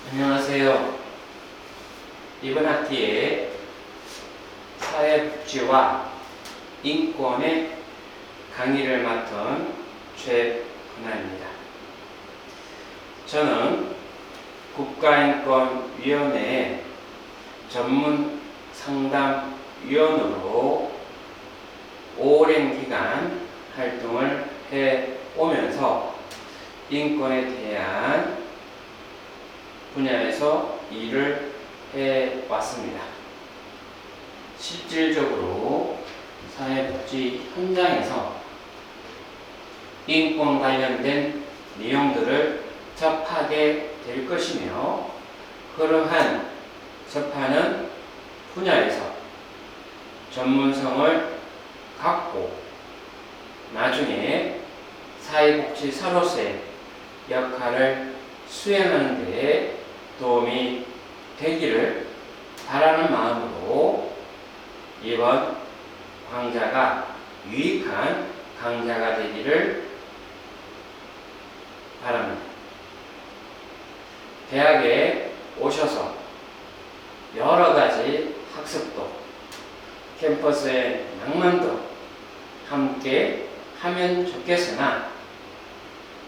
안녕하세요. 이번 학기에 사회복지와 인권의 강의를 맡은 최근아입니다. 저는 국가인권위원회 전문 상담위원으로 오랜 기간 활동을 해오면서 인권에 대한 분야에서 일을 해왔습니다. 실질적으로 사회복지 현장에서 인권 관련된 내용들을 접하게 될 것이며, 그러한 접하는 분야에서 전문성을 갖고 나중에 사회복지사로서의 역할을 수행하는 데 도움이 되기를 바라는 마음으로 이번 강좌가 유익한 강좌가 되기를 바랍니다. 대학에 오셔서 여러가지 학습도, 캠퍼스의 낭만도 함께 하면 좋겠으나,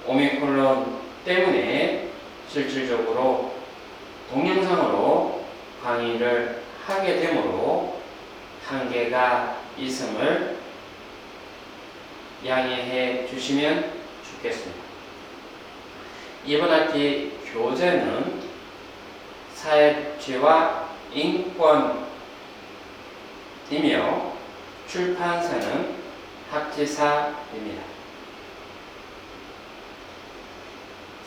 오미크론 때문에 실질적으로 동영상으로 강의를 하게 되므로 한계가 있음을 양해해 주시면 좋겠습니다. 이번 학기 교재는 사회복지와 인권이며 출판사는 학지사입니다.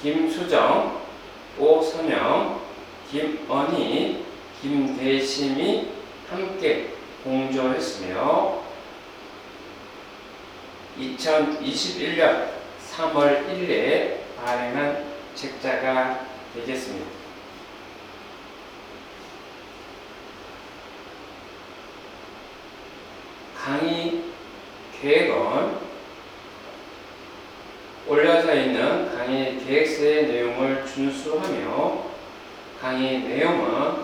김수정, 오선영, 김언희, 김대심이 함께 공조했으며 2021년 3월 1일에 발행한 책자가 되겠습니다. 강의 계획은 올려져 있는 강의 계획서의 내용을 준수하며, 강의 내용은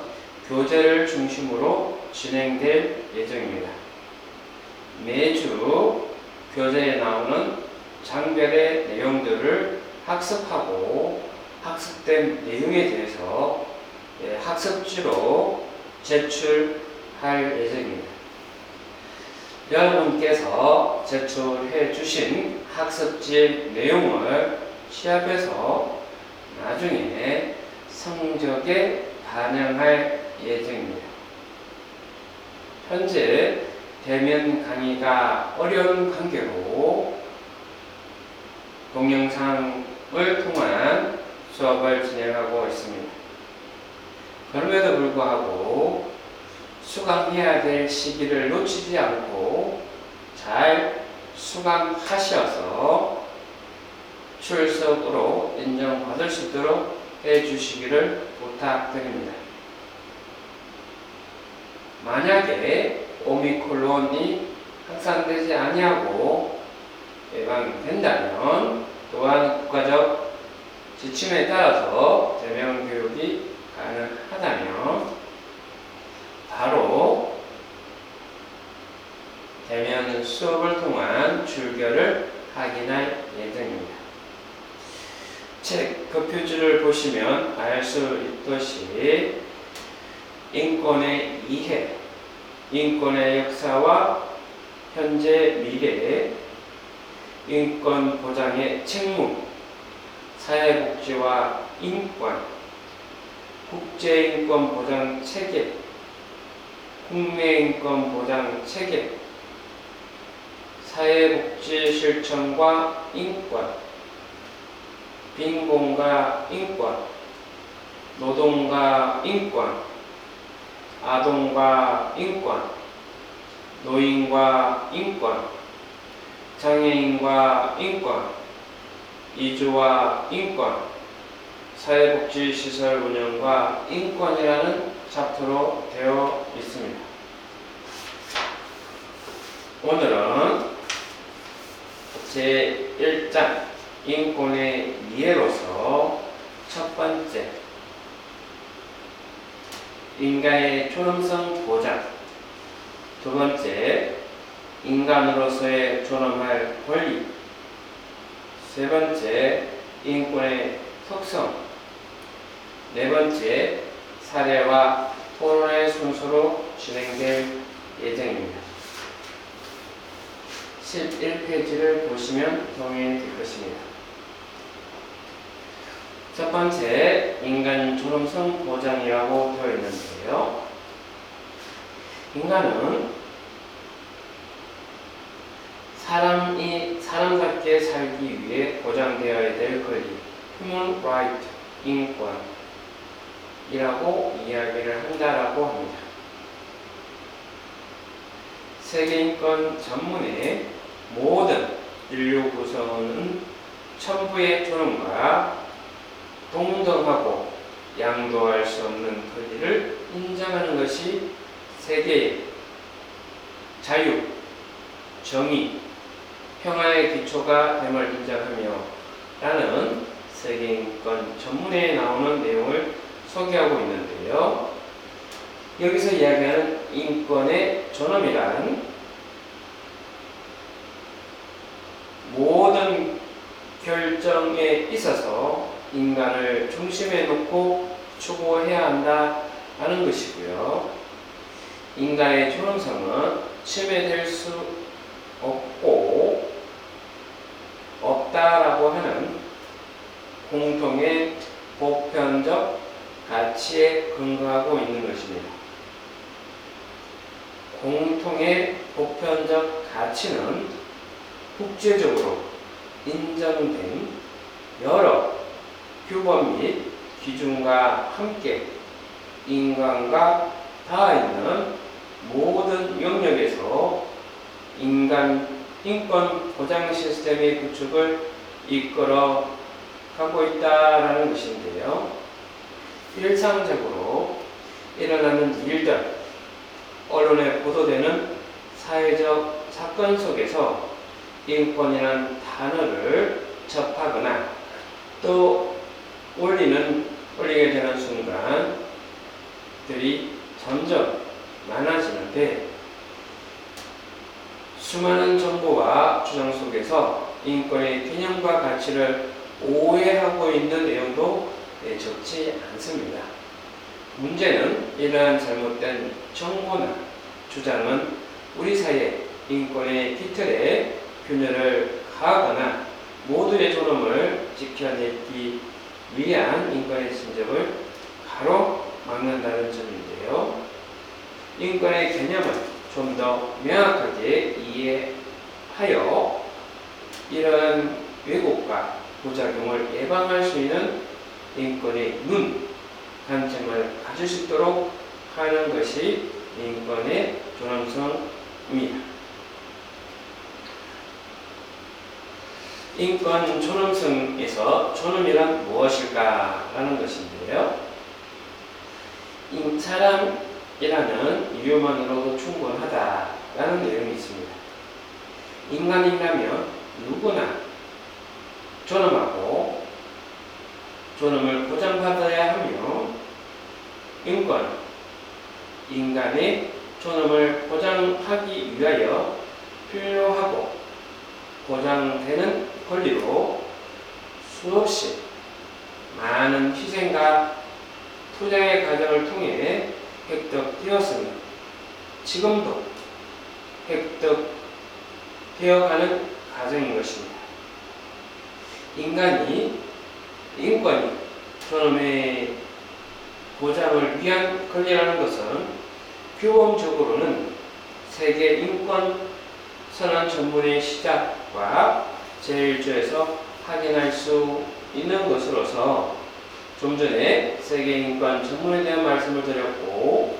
교재를 중심으로 진행될 예정입니다. 매주 교재에 나오는 장별의 내용들을 학습하고 학습된 내용에 대해서 학습지로 제출할 예정입니다. 여러분께서 제출해 주신 학습지 내용을 시합해서 나중에 성적에 반영할 예정입니다. 현재 대면 강의가 어려운 관계로 동영상을 통한 수업을 진행하고 있습니다. 그럼에도 불구하고 수강해야 될 시기를 놓치지 않고 잘 수강하셔서 출석으로 인정받을 수 있도록 해주시기를 부탁드립니다. 만약에 오미크론이 확산되지 아니하고 예방된다면, 또한 국가적 지침에 따라서 대면 교육이 가능하다면 바로 대면 수업을 통한 출결을 확인할 예정입니다. 책 그 표지를 보시면 알 수 있듯이 인권의 이해, 인권의 역사와 현재 미래, 인권 보장의 책무, 사회복지와 인권, 국제인권 보장 체계, 국내인권 보장 체계, 사회복지 실천과 인권, 빈곤과 인권, 노동과 인권, 아동과 인권, 노인과 인권, 장애인과 인권, 이주와 인권, 사회복지시설 운영과 인권이라는 챕터로 되어 있습니다. 오늘은 제1장 인권의 이해로서 첫 번째 인간의 존엄성 보장. 두 번째, 인간으로서의 존엄할 권리. 세 번째, 인권의 속성. 네 번째, 사례와 토론의 순서로 진행될 예정입니다. 11페이지를 보시면 도움이 될 것입니다. 첫 번째, 인간 존엄성 보장이라고 되어 있는데요. 인간은 사람이 사람답게 살기 위해 보장되어야 될 권리, human right, 인권이라고 이야기를 한다라고 합니다. 세계인권 전문의 모든 인류 구성원은 천부의 존엄과 동등하고 양도할 수 없는 권리를 인정하는 것이 세계의 자유, 정의, 평화의 기초가 됨을 인정하며 라는 세계인권 전문에 나오는 내용을 소개하고 있는데요. 여기서 이야기하는 인권의 존엄이란 모든 결정에 있어서 인간을 중심에 놓고 추구해야 한다는 것이고요. 인간의 존엄성은 침해될 수 없다라고 하는 공통의 보편적 가치에 근거하고 있는 것입니다. 공통의 보편적 가치는 국제적으로 인정된 여러 규범 및 기준과 함께 인간과 닿아 있는 모든 영역에서 인권 보장 시스템의 구축을 이끌어 가고 있다라는 것인데요. 일상적으로 일어나는 일들, 언론에 보도되는 사회적 사건 속에서 인권이라는 단어를 접하거나 또 올리게 되는 순간들이 점점 많아지는데, 수많은 정보와 주장 속에서 인권의 개념과 가치를 오해하고 있는 내용도 적지 않습니다. 문제는 이러한 잘못된 정보나 주장은 우리 사회 인권의 기틀에 균열을 가하거나 모두의 존엄을 지켜내기 위한 인권의 진접을 가로막는다는 점인데요. 인권의 개념을 좀 더 명확하게 이해하여 이러한 왜곡과 부작용을 예방할 수 있는 인권의 관점을 가질 수 있도록 하는 것이 인권의 존엄성입니다. 인권 존엄성에서 존엄이란 무엇일까라는 것인데요. 사람이라는 이유만으로도 충분하다라는 내용이 있습니다. 인간이라면 누구나 존엄하고 존엄을 보장받아야 하며 인간의 존엄을 보장하기 위하여 필요하고 보장되는 권리로 수없이 많은 희생과 투쟁의 과정을 통해 획득되었으며 지금도 획득되어가는 과정인 것입니다. 인권이 존엄의 보장을 위한 권리라는 것은 규범적으로는 세계 인권 선언 전문의 시작과 제1조에서 확인할 수 있는 것으로서 좀 전에 세계인권 전문에 대한 말씀을 드렸고,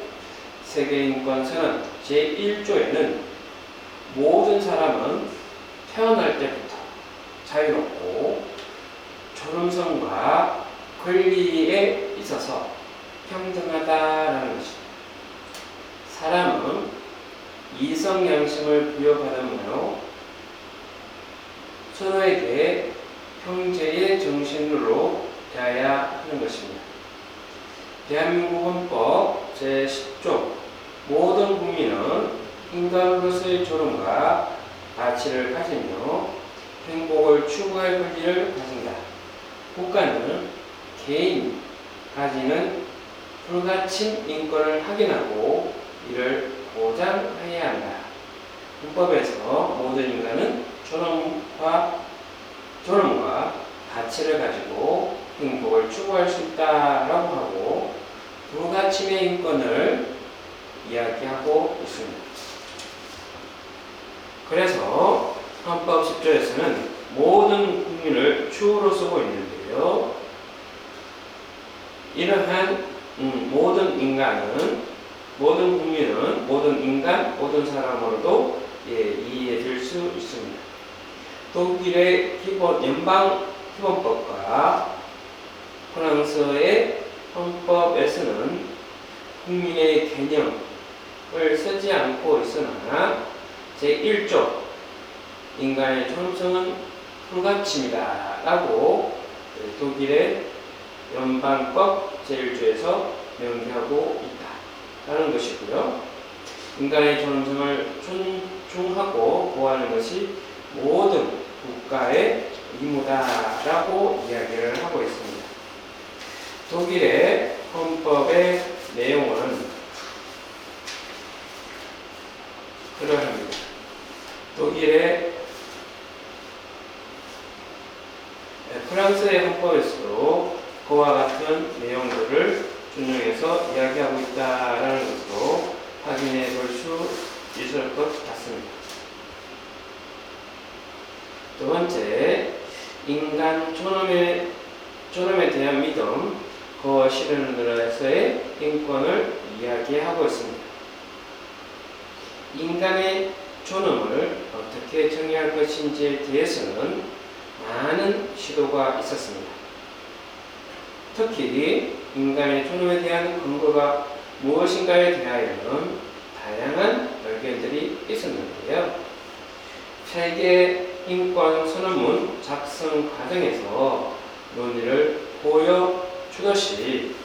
세계인권 선언 제1조에는 모든 사람은 태어날 때부터 자유롭고 존엄성과 권리에 있어서 평등하다라는 것입니다. 사람은 이성 양심을 부여받으며 서로에게 형제의 정신으로 대해야 하는 것입니다. 대한민국 헌법 제10조 모든 국민은 인간으로서의 존엄과 가치를 가지며 행복을 추구할 권리를 가진다. 국가는 개인 가지는 불가침 인권을 확인하고 이를 보장해야 한다. 헌법에서 모든 인간은 존엄과 가치를 가지고 행복을 추구할 수 있다라고 하고 불가침의 인권을 이야기하고 있습니다. 그래서 헌법 10조에서는 모든 국민을 주어로 쓰고 있는데요. 이러한 모든 인간은, 모든 국민은, 모든 인간, 모든 사람으로도 이해될 수 있습니다. 독일의 연방 기본법과 프랑스의 헌법에서는 국민의 개념을 쓰지 않고 있으나 제1조 인간의 존엄성은 불가침이다 라고 독일의 연방법 제1조에서 명기하고 있다라는 것이고요. 인간의 존엄성을 존중하고 보호하는 것이 모든 국가의 의무다라고 이야기를 하고 있습니다. 독일의 헌법의 내용은 그러합니다. 프랑스의 헌법에서도 그와 같은 내용들을 준용해서 이야기하고 있다라는 것으로 확인해 볼 수 있을 것 같습니다. 두 번째, 인간 존엄에 대한 믿음, 그 실현으로서의 인권을 이야기하고 있습니다. 인간의 존엄을 어떻게 정의할 것인지에 대해서는 많은 시도가 있었습니다. 특히 인간의 존엄에 대한 근거가 무엇인가에 대하여는 다양한 의견들이 있었는데요. 세계 인권 선언문 작성 과정에서 논의를 보여주듯이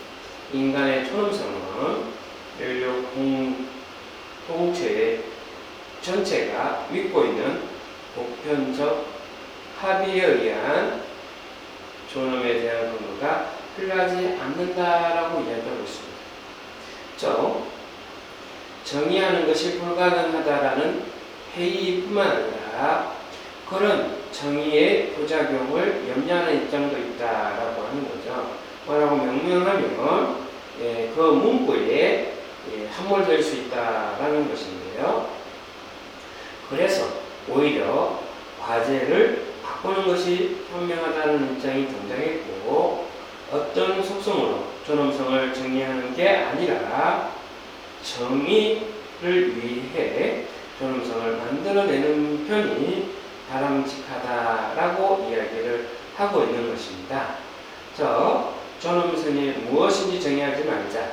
인간의 존엄성은 인류 공동체 전체가 믿고 있는 보편적 합의에 의한 존엄에 대한 근거가 필요하지 않는다라고 이야기하고 있습니다. 즉, 정의하는 것이 불가능하다라는 회의뿐만 아니라 그런 정의의 부작용을 염려하는 입장도 있다라고 하는 거죠. 뭐라고 명명하면 그 문구에 함몰될 수 있다라는 것인데요. 그래서 오히려 과제를 바꾸는 것이 현명하다는 입장이 등장했고 어떤 속성으로 존엄성을 정의하는 게 아니라 정의를 위해 존엄성을 만들어내는 편이 바람직하다라고 이야기를 하고 있는 것입니다. 존엄성이 무엇인지 정의하지 말자.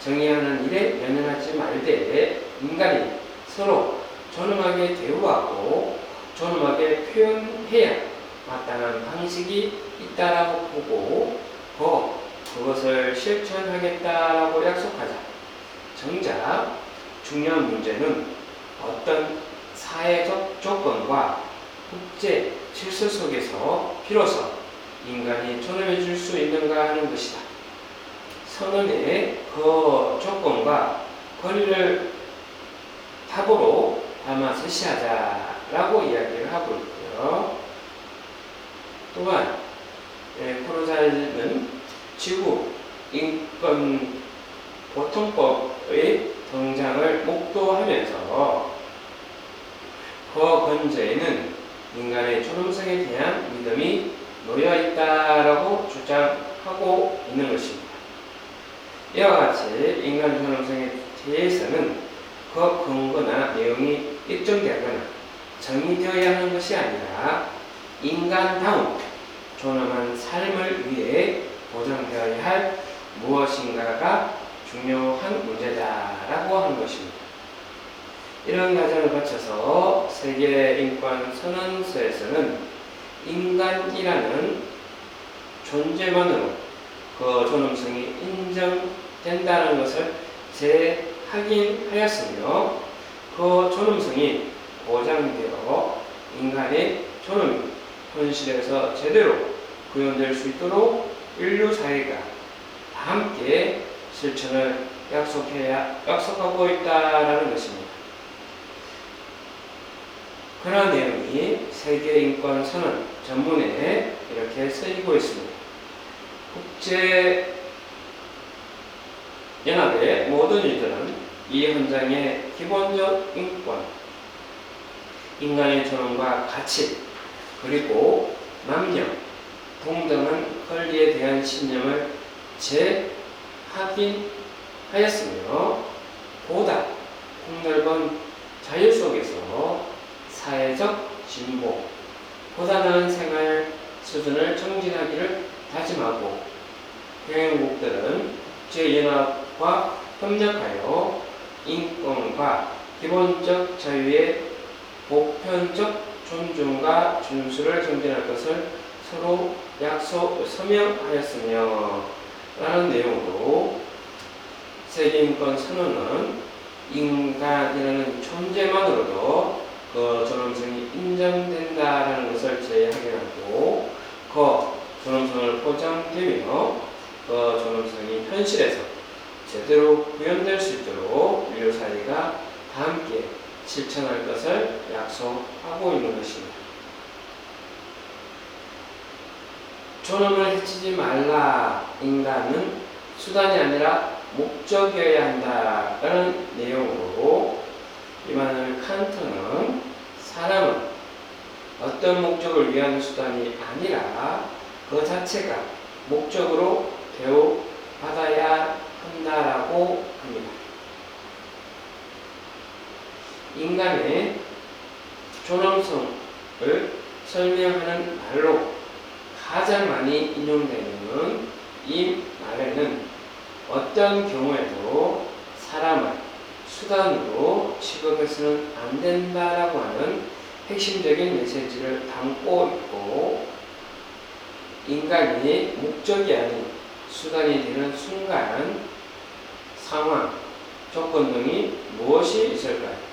정의하는 일에 연연하지 말되 인간이 서로 존엄하게 대우하고 존엄하게 표현해야 마땅한 방식이 있다라고 보고 그것을 실천하겠다라고 약속하자. 정작 중요한 문제는 어떤 사회적 조건과 국제 질서 속에서 비로소 인간이 존엄해질 수 있는가 하는 것이다. 선언의 그 조건과 권리를 답으로 담아 제시하자라고 이야기를 하고 있고요. 또한 코르자는 지구 인권 보통법의 등장을 목도하면서 그 근저에는 인간의 존엄성에 대한 믿음이 놓여 있다라고 주장하고 있는 것입니다. 이와 같이 인간 존엄성에 대해서는 그 근거나 내용이 입증되거나 정의되어야 하는 것이 아니라 인간다운 존엄한 삶을 위해 보장되어야 할 무엇인가가 중요한 문제다라고 하는 것입니다. 이런 과정을 거쳐서 세계인권선언서에서는 인간이라는 존재만으로 그 존엄성이 인정된다는 것을 재확인하였으며 그 존엄성이 보장되어 인간의 존엄이 현실에서 제대로 구현될 수 있도록 인류 사회가 다 함께 실천을 약속하고 있다라는 것입니다. 그런 내용이 세계인권선언 전문에 이렇게 쓰이고 있습니다. 국제연합의 모든 일들은 이 헌장의 기본적 인권, 인간의 존엄과 가치, 그리고 남녀, 동등한 권리에 대한 신념을 재확인하였으며 보다 폭넓은 자유 속에서 사회적 진보, 보다 나은 생활 수준을 정진하기를 다짐하고 회원국들은 국제연합과 협력하여 인권과 기본적 자유의 보편적 존중과 준수를 정진할 것을 서로 서명하였으며 라는 내용으로 세계인권 선언은 인간이라는 존재만으로도 그 존엄성이 인정된다라는 것을 재확인하고 그 존엄성을 보장되며 그 존엄성이 현실에서 제대로 구현될 수 있도록 인류 사회가 다 함께 실천할 것을 약속하고 있는 것입니다. 존엄을 해치지 말라. 인간은 수단이 아니라 목적이어야 한다라는 내용으로 이마누엘 칸트는 사람은 어떤 목적을 위한 수단이 아니라 그 자체가 목적으로 대우받아야 한다라고 합니다. 인간의 존엄성을 설명하는 말로 가장 많이 인용되는 이 말에는 어떤 경우에도 사람을 수단으로 취급해서는 안 된다라고 하는 핵심적인 메시지를 담고 있고, 인간이 목적이 아닌 수단이 되는 순간 상황, 조건 등이 무엇이 있을까요?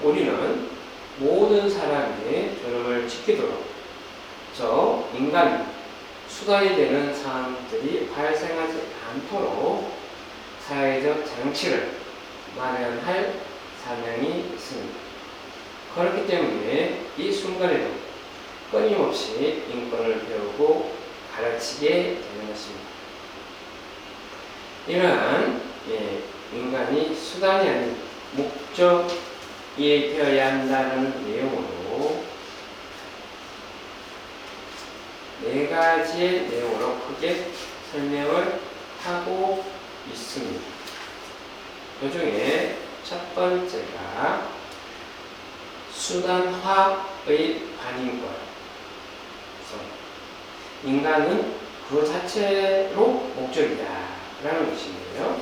우리는 모든 사람의 존엄을 지키도록 저 인간 수단이 되는 사항들이 발생하지 않도록 사회적 장치를 마련할 사명이 있습니다. 그렇기 때문에 이 순간에도 끊임없이 인권을 배우고 가르치게 되는 것입니다. 이러한 인간이 수단이 아닌 목적이 되어야 한다는 내용으로 네 가지의 내용으로 크게 설명을 하고 있습니다. 그 중에 첫 번째가 수단화의 반인권. 인간은 그 자체로 목적이다 라는 것인데요.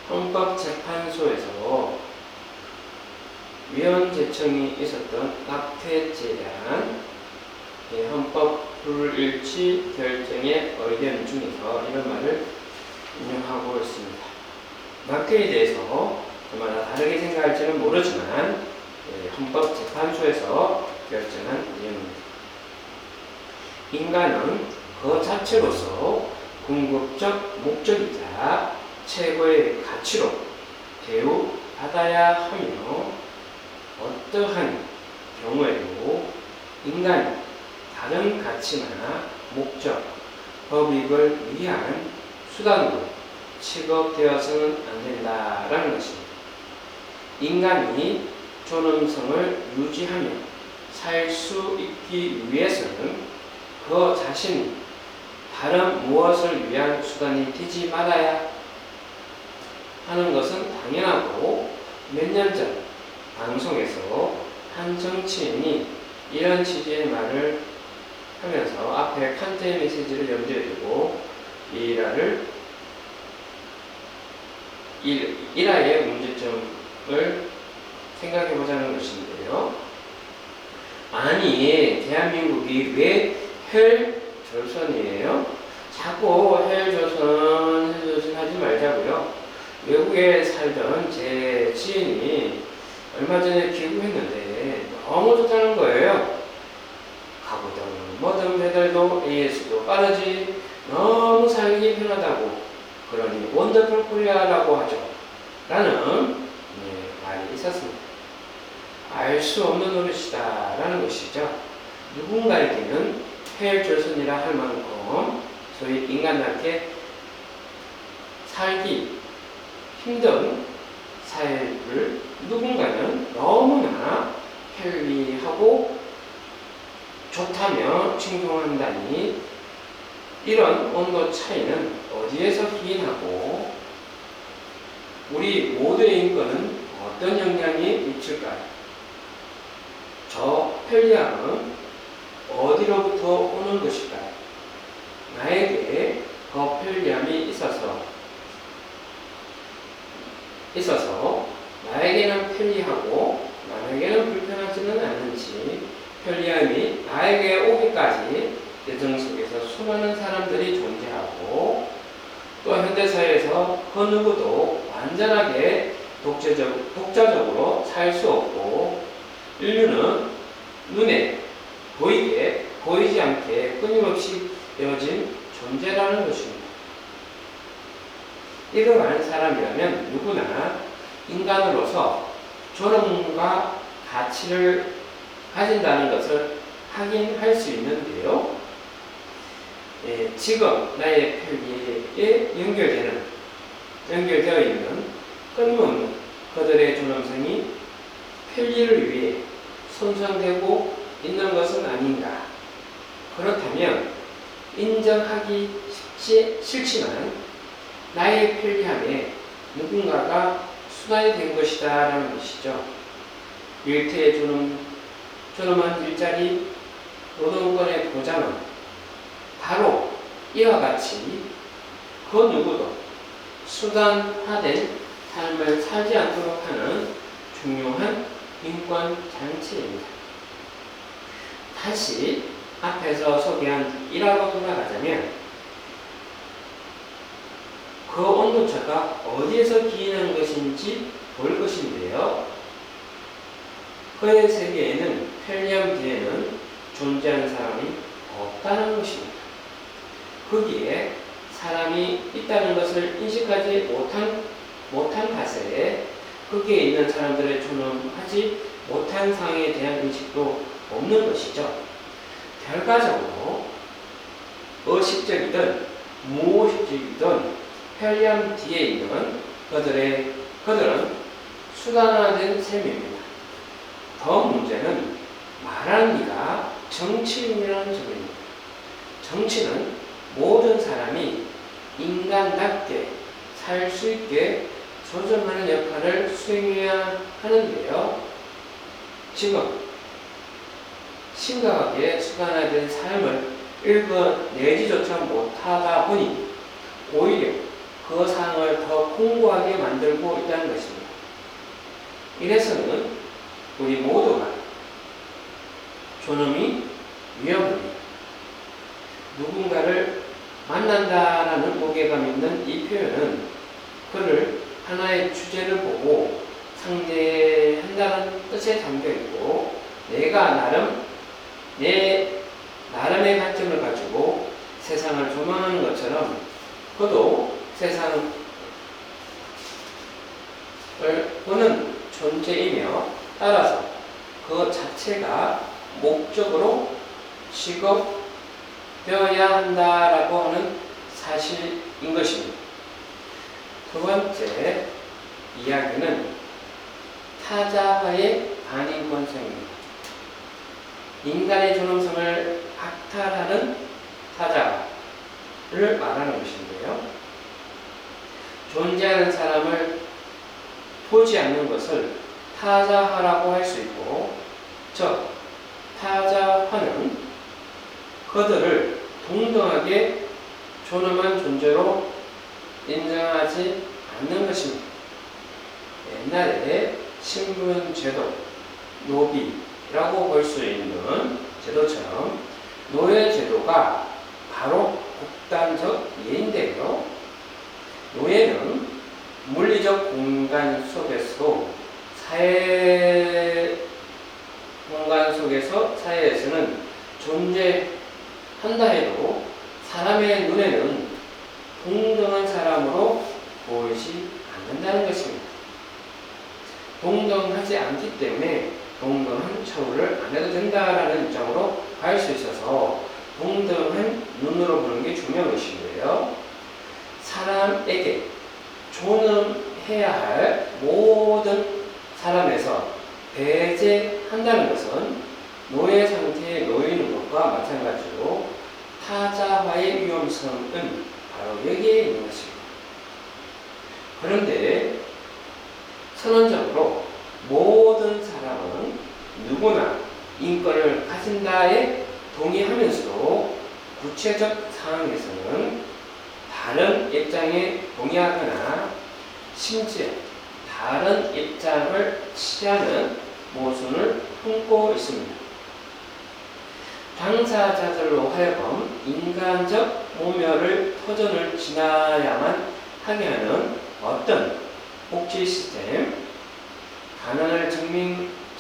헌법재판소에서 위헌 제청이 있었던 낙태죄에 대한 헌법 불일치 결정의 의견 중에서 이런 말을 인용하고 있습니다. 낙태에 대해서 저마다 다르게 생각할지는 모르지만 헌법재판소에서 결정한 내용입니다. 인간은 그 자체로서 궁극적 목적이자 최고의 가치로 대우받아야 하며 어떠한 경우에도 인간이 다른 가치나 목적, 법익을 위한 수단으로 취급되어서는 안 된다라는 것입니다. 인간이 존엄성을 유지하며 살 수 있기 위해서는 그 자신이 다른 무엇을 위한 수단이 되지 말아야 하는 것은 당연하고, 몇 년 전 방송에서 한 정치인이 이런 취지의 말을 하면서 앞에 칸트의 메시지를 염두에 두고 일화의 문제점을 생각해 보자는 것인데요. 아니, 대한민국이 왜 혈전선이에요? 자꾸 헬조선 하지 말자고요. 외국에 살던 제 지인이 얼마 전에 귀국했는데 너무 좋다는 거예요. 가구등 뭐든 배달도 AS도 빠르지 너무 살기 편하다고 그러니 원더풀 코리아라고 하죠. 라는 말이 있었습니다. 알 수 없는 노릇이다 라는 것이죠. 누군가에게는 헬조선이라 할 만큼 소위 인간답게 살기 힘든 삶을 누군가는 너무나 편리하고 좋다며 칭송한다니 이런 온도 차이는 어디에서 기인하고 우리 모두의 인권은 어떤 영향이 미칠까요? 저 편리함은 어디로부터 오는 것일까요? 나에게 그 편리함이 있어서 나에게는 편리하고 남에게는 불편하지는 않는지 편리함이 나에게 오기까지 여정 속에서 수많은 사람들이 존재하고 또 현대사회에서 그 누구도 완전하게 독자적으로 살 수 없고 인류는 눈에 보이게 보이지 않게 끊임없이 되어진 존재라는 것입니다. 이걸 아는 사람이라면 누구나 인간으로서 존엄과 가치를 가진다는 것을 확인할 수 있는데요. 지금 나의 편리에 연결되어 있는 끊임없는 그들의 존엄성이 편리를 위해 손상되고 있는 것은 아닌가. 그렇다면 인정하기 싫지만 나의 편리함에 누군가가 수단이 된 것이다 라는 것이죠. 일터의 존엄한 일자리, 노동권의 보장은 바로 이와 같이 그 누구도 수단화된 삶을 살지 않도록 하는 중요한 인권 장치입니다. 다시 앞에서 소개한 일화로 돌아가자면 그 온도차가 어디에서 기인한 것인지 볼 것인데요. 그의 세계에는 편리함 뒤에는 존재하는 사람이 없다는 것입니다. 거기에 사람이 있다는 것을 인식하지 못한 가세에 거기에 있는 사람들의 존엄하지 못한 상황에 대한 인식도 없는 것이죠. 결과적으로 의식적이든 무의식적이든 편리함 뒤에 있는 그들은 수단화된 셈입니다. 더 문제는 말하는 이가 정치인이라는 점입니다. 정치는 모든 사람이 인간답게 살 수 있게 조정하는 역할을 수행해야 하는데요. 지금 심각하게 수단화된 삶을 읽어내지조차 못하다 보니 오히려 그 상황을 더 공고하게 만들고 있다는 것입니다. 이래서는 우리 모두가 존엄이 위험합니다. 누군가를 만난다라는 무게감 있는 이 표현은 그를 하나의 주제를 보고 상대한다는 뜻에 담겨 있고 내 나름의 관점을 가지고 세상을 조망하는 것처럼 그도 세상을 보는 존재이며 따라서 그 자체가 목적으로 취급되어야 한다라고 하는 사실인 것입니다. 두 번째 이야기는 타자와의 반인권성입니다. 인간의 존엄성을 박탈하는 타자를 말하는 것인데요. 존재하는 사람을 보지 않는 것을 타자화라고 할 수 있고, 즉 타자화는 그들을 동등하게 존엄한 존재로 인정하지 않는 것입니다. 옛날에 신분제도, 노비라고 볼 수 있는 제도처럼 노예제도가 바로 극단적 예인데요. 노예는 물리적 공간 속에서도 사회에서는 존재한다 해도 사람의 눈에는 동등한 사람으로 보이지 않는다는 것입니다. 동등하지 않기 때문에 동등한 처우를 안 해도 된다라는 입장으로 갈 수 있어서 동등한 눈으로 보는 게 중요한 것이고요. 사람에게 존엄해야 할 모든 사람에서 배제한다는 것은 노예 상태에 놓이는 것과 마찬가지로 타자와의 위험성은 바로 여기에 있는 것입니다. 그런데 선언적으로 모든 사람은 누구나 인권을 가진다에 동의하면서도 구체적 상황에서는 다른 입장에 동의하거나 심지어 다른 입장을 취하는 모순을 품고 있습니다. 당사자들로 하여금 인간적 모멸을 터전을 지나야만 하게 하는 어떤 복지 시스템, 가난을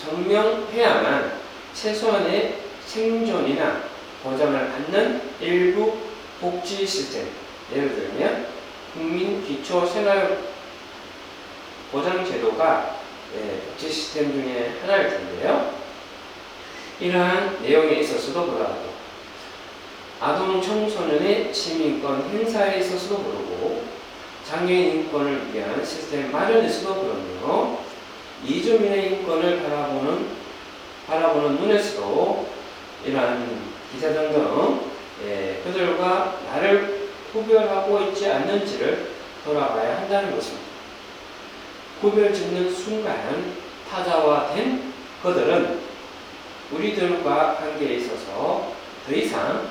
증명해야만 최소한의 생존이나 보장을 받는 일부 복지 시스템, 예를 들면 국민기초생활보장제도가 복지 시스템 중에 하나일 텐데요. 이러한 내용에 있어서도 그러하고 아동 청소년의 시민권 행사에 있어서도 그러고 장애인 인권을 위한 시스템 마련에서도 그러며 이주민의 인권을 바라보는 눈에서도 이러한 기자 등등 그들과 나를 구별하고 있지 않는지를 돌아봐야 한다는 것입니다. 구별짓는 순간 타자화된 그들은 우리들과 관계에 있어서 더 이상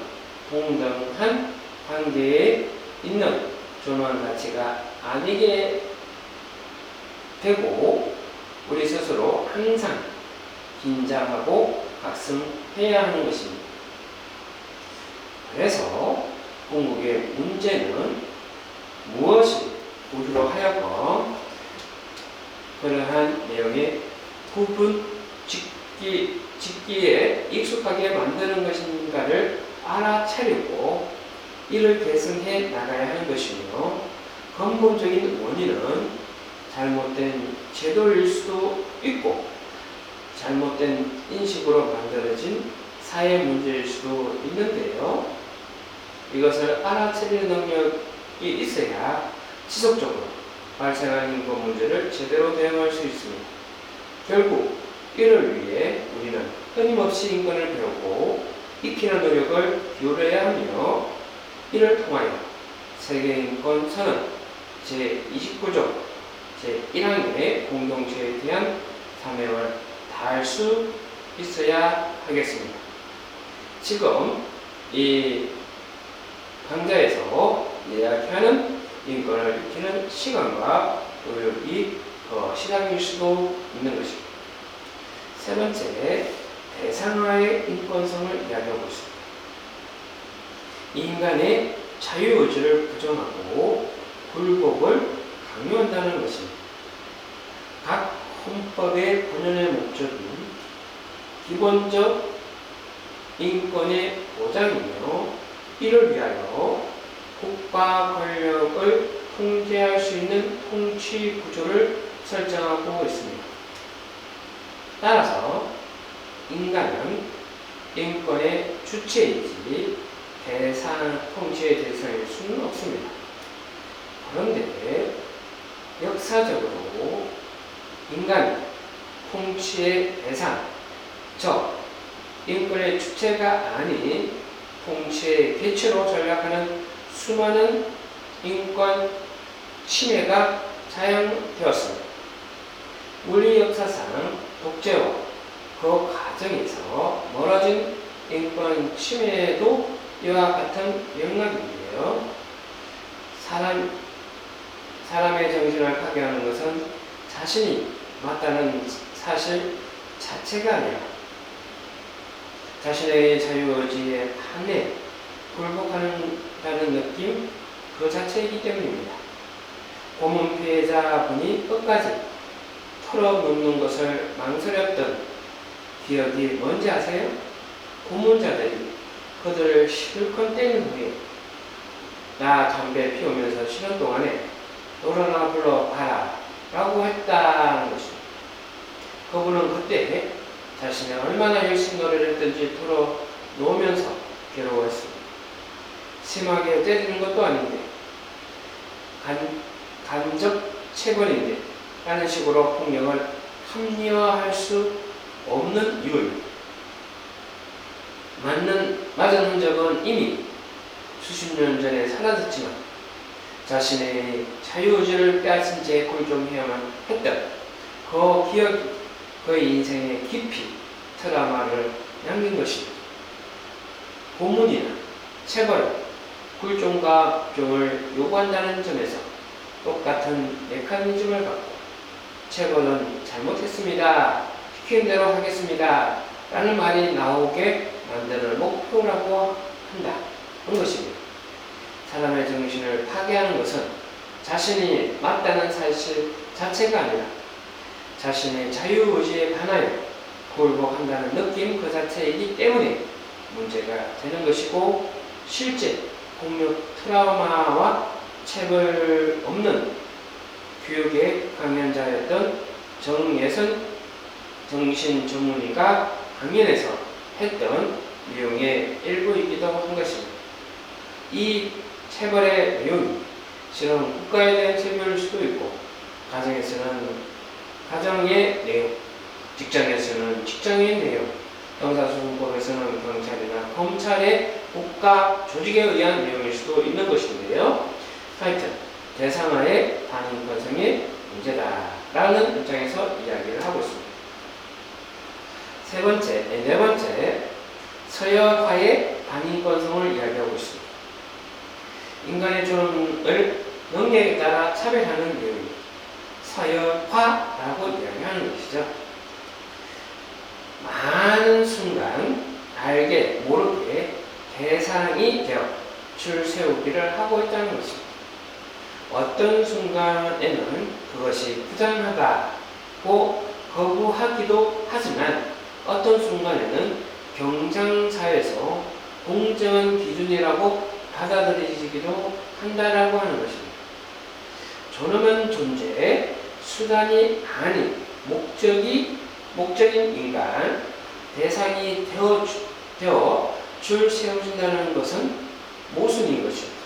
동등한 관계에 있는 존엄한 가치가 아니게 되고 우리 스스로 항상 긴장하고 각성해야 하는 것입니다. 그래서 궁극의 문제는 무엇이 우리로 하여금 그러한 내용의 구분 짓기에 익숙하게 만드는 것인가를 알아차리고 이를 개선해 나가야 하는 것이며 근본적인 원인은 잘못된 제도일 수도 있고 잘못된 인식으로 만들어진 사회 문제일 수도 있는데요. 이것을 알아차리는 능력이 있어야 지속적으로 발생하는 인권 문제를 제대로 대응할 수 있습니다. 결국 이를 위해 우리는 끊임없이 인권을 배우고 익히는 노력을 기울여야 하며 이를 통하여 세계인권선언 제29조 제1항의 공동체에 대한 사명을 다할 수 있어야 하겠습니다. 지금 이 강좌에서 이야기하는 인권을 익히는 시간과 노력이 시작일 수도 있는 것입니다. 세 번째, 대상화의 인권성을 이야기하고 있습니다. 인간의 자유의지를 부정하고 굴복을 강요한다는 것입니다. 각 헌법의 본연의 목적은 기본적 인권의 보장이며 이를 위하여 국가 권력을 통제할 수 있는 통치 구조를 설정하고 있습니다. 따라서 인간은 인권의 주체이지 통치의 대상일 수는 없습니다. 그런데 역사적으로 인간이 통치의 대상, 즉 인권의 주체가 아닌 통치의 개체로 전락하는 수많은 인권 침해가 사용되었습니다. 우리 역사상 독재와 그 과정에서 멀어진 인권 침해도 이와 같은 맥락인데요. 사람의 정신을 파괴하는 것은 자신이 맞다는 사실 자체가 아니라 자신의 자유의지에 한해 굴복한다는 느낌 그 자체이기 때문입니다. 고문 피해자분이 끝까지 털어놓는 것을 망설였던 기억이 뭔지 아세요? 고문자들이 그들을 실컷 때린 후에 나 담배 피우면서 쉬는 동안에 노래나 불러봐라 라고 했다는 것입니다. 그분은 그때 자신이 얼마나 열심히 노래를 했던지 털어놓으면서 괴로워했습니다. 심하게 때리는 것도 아닌데 간접 체벌인데 라는 식으로 폭력을 합리화할 수 없는 이유입니다. 맞은 흔적은 이미 수십 년 전에 사라졌지만 자신의 자유의지를 빼앗은 채 굴종해야만 했던 그 기억이 그의 인생에 깊이 트라우마를 남긴 것입니다. 고문이나 체벌은 굴종과 법종을 요구한다는 점에서 똑같은 메커니즘을 갖고 체벌은 잘못했습니다. 시킨 대로 하겠습니다. 라는 말이 나오게 만드는 목표라고 한다는 것입니다. 사람의 정신을 파괴하는 것은 자신이 맞다는 사실 자체가 아니라 자신의 자유의지에 반하여 굴복한다는 느낌 그 자체이기 때문에 문제가 되는 것이고, 실제 폭력 트라우마와 체벌 없는 교육의 강연자였던 정예선 정신전문의가 강연에서 했던 내용의 일부이기도 한 것입니다. 이 체벌의 내용이 실은 국가에 대한 체벌일 수도 있고, 가정에서는 가정의 내용, 직장에서는 직장의 내용, 형사소송법에서는 경찰이나 검찰의 국가 조직에 의한 내용일 수도 있는 것인데요. 하여튼 대상하의 반인권성의 문제다라는 입장에서 이야기를 하고 있습니다. 네 번째, 서열화의 반인권성을 이야기하고 있습니다. 인간의 존엄을 능력에 따라 차별하는 내용이 서열화라고 이야기하는 것이죠. 많은 순간 알게 모르게 대상이 되어 줄 세우기를 하고 있다는 것입니다. 어떤 순간에는 그것이 부당하다고 거부하기도 하지만 어떤 순간에는 경쟁사회에서 공정한 기준이라고 받아들여지기도 한다라고 하는 것입니다. 존엄한 존재, 수단이 아닌 목적인 인간, 대상이 되어 줄 세워진다는 것은 모순인 것입니다.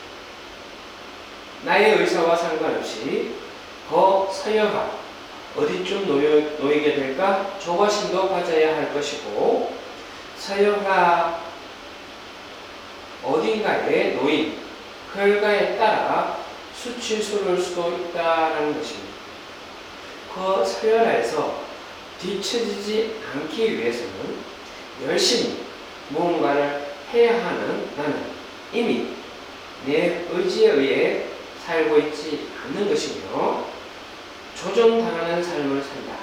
나의 의사와 상관없이 서열화, 어디쯤 놓이게 될까 조바심도 가져야 할 것이고, 서열화 어딘가에 놓인 결과에 따라 수치스러울 수도 있다는 것입니다. 그 서열화에서 뒤처지지 않기 위해서는 열심히 무언가를 해야 하는 나는 이미 내 의지에 의해 살고 있지 않는 것이며 조종당하는 삶을 산다.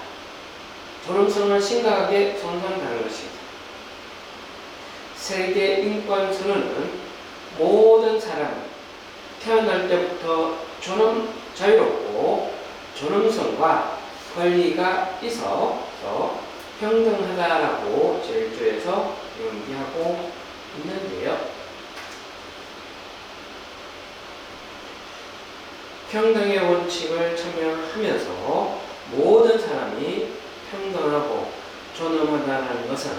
존엄성을 심각하게 손상당하는 것입니다. 세계 인권선언은 모든 사람은 태어날 때부터 자유롭고 존엄성과 권리가 있어서 평등하다라고 제1조에서 명기하고 있는데요. 평등의 원칙을 참여하면서 모든 사람이 평등하고 존엄하다는 것은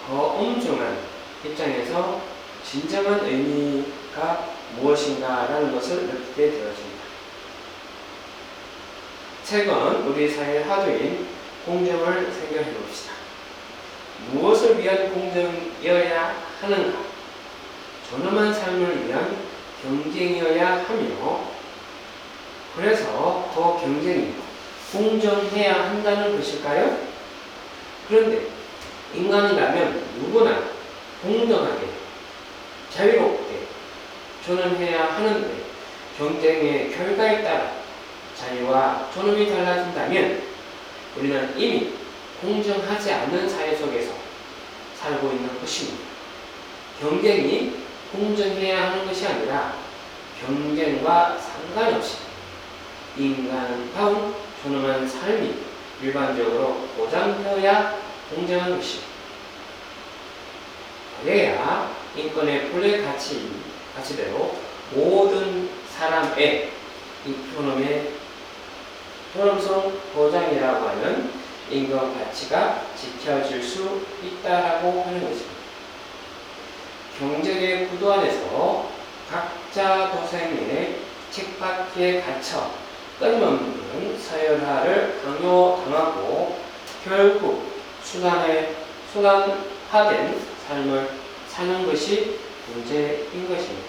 그 엄중한 입장에서 진정한 의미가 무엇인가라는 것을 느끼게 되어집니다. 최근 우리 사회의 화두인 공정을 생각해 봅시다. 무엇을 위한 공정이어야 하는가? 존엄한 삶을 위한 경쟁이어야 하며, 그래서 그 경쟁이 공정해야 한다는 것일까요? 그런데 인간이라면 누구나 공정하게 자유롭게 존엄해야 하는데, 경쟁의 결과에 따라 자유와 존엄이 달라진다면 우리는 이미 공정하지 않는 사회 속에서 살고 있는 것입니다. 경쟁이 공정해야 하는 것이 아니라 경쟁과 상관없이 인간다운 존엄한 삶이 일반적으로 보장되어야 공정한 것이다. 그래야 인권의 본래 가치대로 모든 사람의 존엄성 보장이라고 하는 인권 가치가 지켜질 수 있다라고 하는 것입니다. 경쟁의 구도 안에서 각자 도생의 쳇바퀴에 갇혀 끊임없는 서열화를 강요당하고 결국 순환화된 삶을 사는 것이 문제인 것입니다.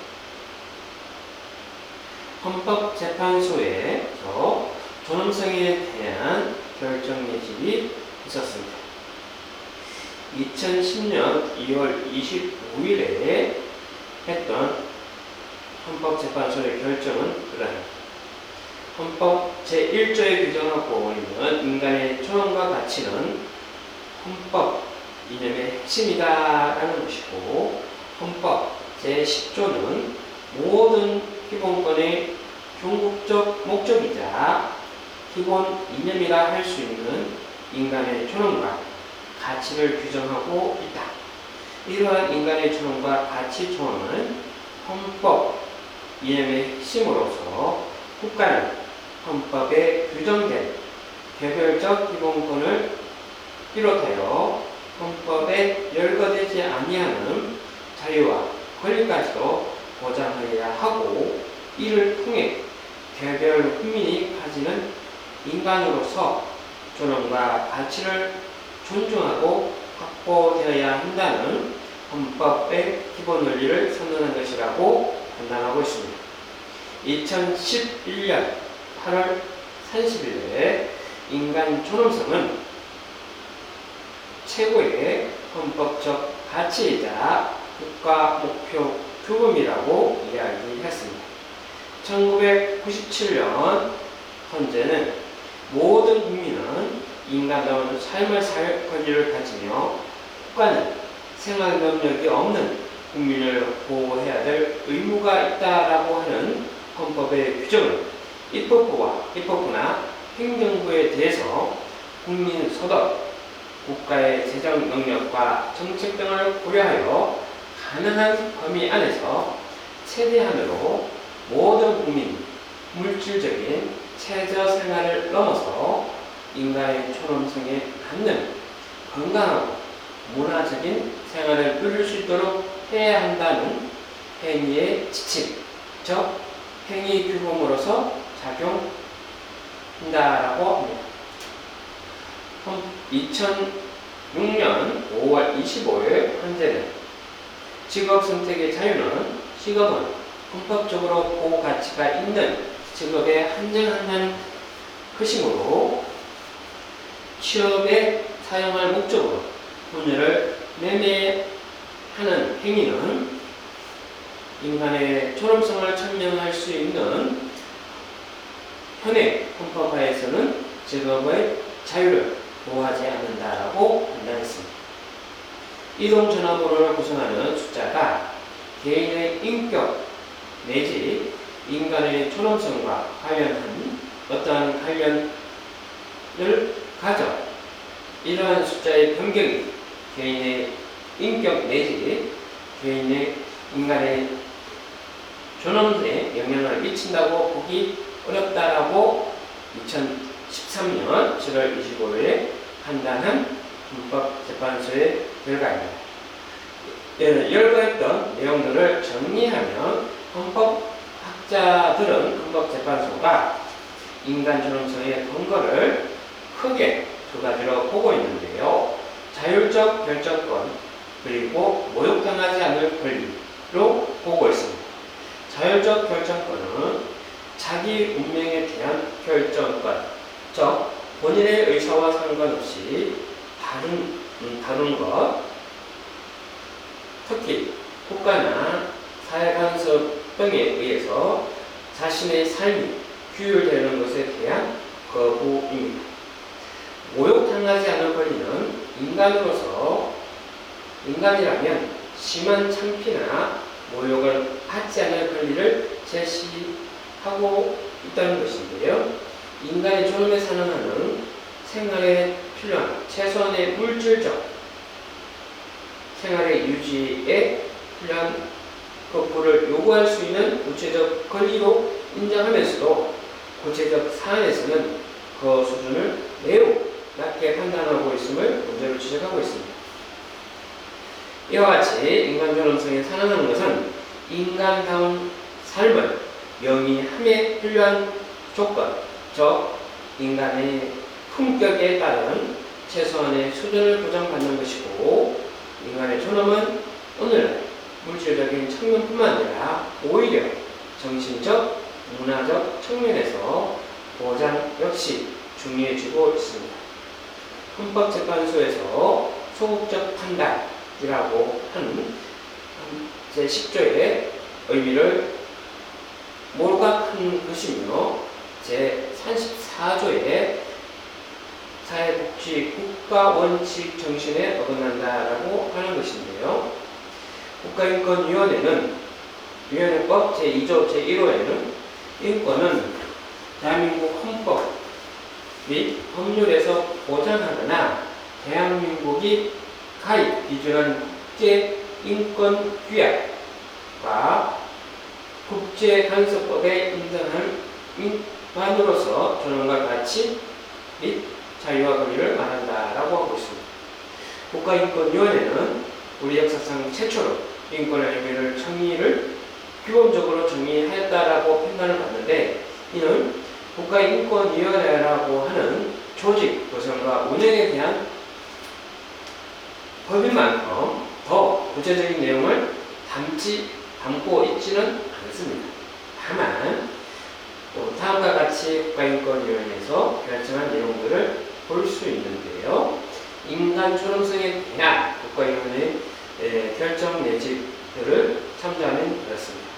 헌법재판소에서 존엄성에 대한 결정 내집이 있었습니다. 2010년 2월 25일에 했던 헌법재판소의 결정은 그러합니다. 헌법 제1조에 규정하고 있는 인간의 존엄과 가치는 헌법 이념의 핵심이다라는 것이고, 헌법 제10조는 모든 기본권의 종국적 목적이자 기본 이념이라 할 수 있는 인간의 존엄과 가치를 규정하고 있다. 이러한 인간의 존엄과 가치 존엄은 헌법 이념의 핵심으로서 국가는 헌법에 규정된 개별적 기본권을 비롯하여 헌법에 열거되지 아니하는 자유와 권리까지도 보장하여야 하고, 이를 통해 개별 국민이 가지는 인간으로서 존엄과 가치를 존중하고 확보되어야 한다는 헌법의 기본 원리를 선언한 것이라고 판단하고 있습니다. 2011년 8월 30일에 인간 존엄성은 최고의 헌법적 가치이자 국가 목표 규범이라고 이야기했습니다. 1997년 현재는 모든 국민은 인간다운 삶을 살 권리를 가지며 국가는 생활 능력이 없는 국민을 보호해야 될 의무가 있다라고 하는 헌법의 규정을 입법부나 행정부에 대해서 국민 소득, 국가의 재정 능력과 정책 등을 고려하여 가능한 범위 안에서 최대한으로 모든 국민이 물질적인 최저 생활을 넘어서 인간의 존엄성에 맞는 건강하고 문화적인 생활을 누릴 수 있도록 해야 한다는 행위의 지침, 즉 행위 규범으로서 작용한다라고 합니다. 2006년 5월 25일 현재는 직업 선택의 자유는 직업은 헌법적으로 보호 가치가 있는 직업에 한정한다는 것이므로 취업에 사용할 목적으로 돈을 매매하는 행위는 인간의 존엄성을 천명할 수 있는 현행 헌법하에서는 직업의 자유를 보호하지 않는다라고 판단했습니다. 이동전화번호를 구성하는 숫자가 개인의 인격 내지 인간의 존엄성과 관련한 어떠한 관련을 가져 이러한 숫자의 변경이 개인의 인격 내지 개인의 인간의 존엄에 영향을 미친다고 보기 어렵다라고 2013년 7월 25일에 판단한 헌법재판소의 결과입니다. 열거했던 내용들을 정리하면 헌법학자들은 헌법재판소가 인간 존엄성의 근거를 크게 두 가지로 보고 있는데요. 자율적 결정권 그리고 모욕당하지 않을 권리로 보고 있습니다. 자율적 결정권은 자기 운명에 대한 결정권, 즉 본인의 의사와 상관없이 다른 것, 특히 국가나 사회간섭 등에 의해서 자신의 삶이 규율되는 것에 대한 거부입니다. 모욕당하지 않을 권리는 인간이라면 심한 창피나 모욕을 받지 않을 권리를 제시하고 있다는 것인데요. 인간의 존엄에 산하는 생활에 필요한 최소한의 물질적 생활의 유지에 필요한 거부를 요구할 수 있는 구체적 권리로 인정하면서도 구체적 사안에서는 그 수준을 매우 낮게 판단하고 있음을 문제로 지적하고 있습니다. 이와 같이 인간 존엄성에 산하는 것은 인간다운 삶을 영위함에 필요한 조건, 즉 인간의 품격에 따른 최소한의 수준을 보장받는 것이고, 인간의 존엄은 오늘 물질적인 측면뿐만 아니라 오히려 정신적, 문화적 측면에서 보장 역시 중요해지고 있습니다. 헌법재판소에서 소극적 판단이라고 하는 제10조의 의미를 몰각한 것이며, 제34조의 사회복지 국가원칙 정신에 어긋난다라고 하는 것인데요. 국가인권위원회는 위원회법 제2조 제1호에는 인권은 대한민국 헌법 및 법률에서 보장하거나 대한민국이 가입 비준한 국제인권규약과 국제간섭법에 인정하는 인만으로서 존엄과 가치 및 자유와 권리를 말한다라고 하고 있습니다. 국가인권위원회는 우리 역사상 최초로 인권의 의미를 정의를 규범적으로 정의하였다라고 판단을 받는데, 이는 국가인권위원회라고 하는 조직 구성과 운영에 대한 법인 만큼 더 구체적인 내용을 담고 있지는 않습니다. 다만 다음과 같이 국가인권위원회에서 결정한 내용들을 볼 수 있는데요. 인간 존엄성에 대한 국가인권의 결정 내집들을 참조하면 그렇습니다.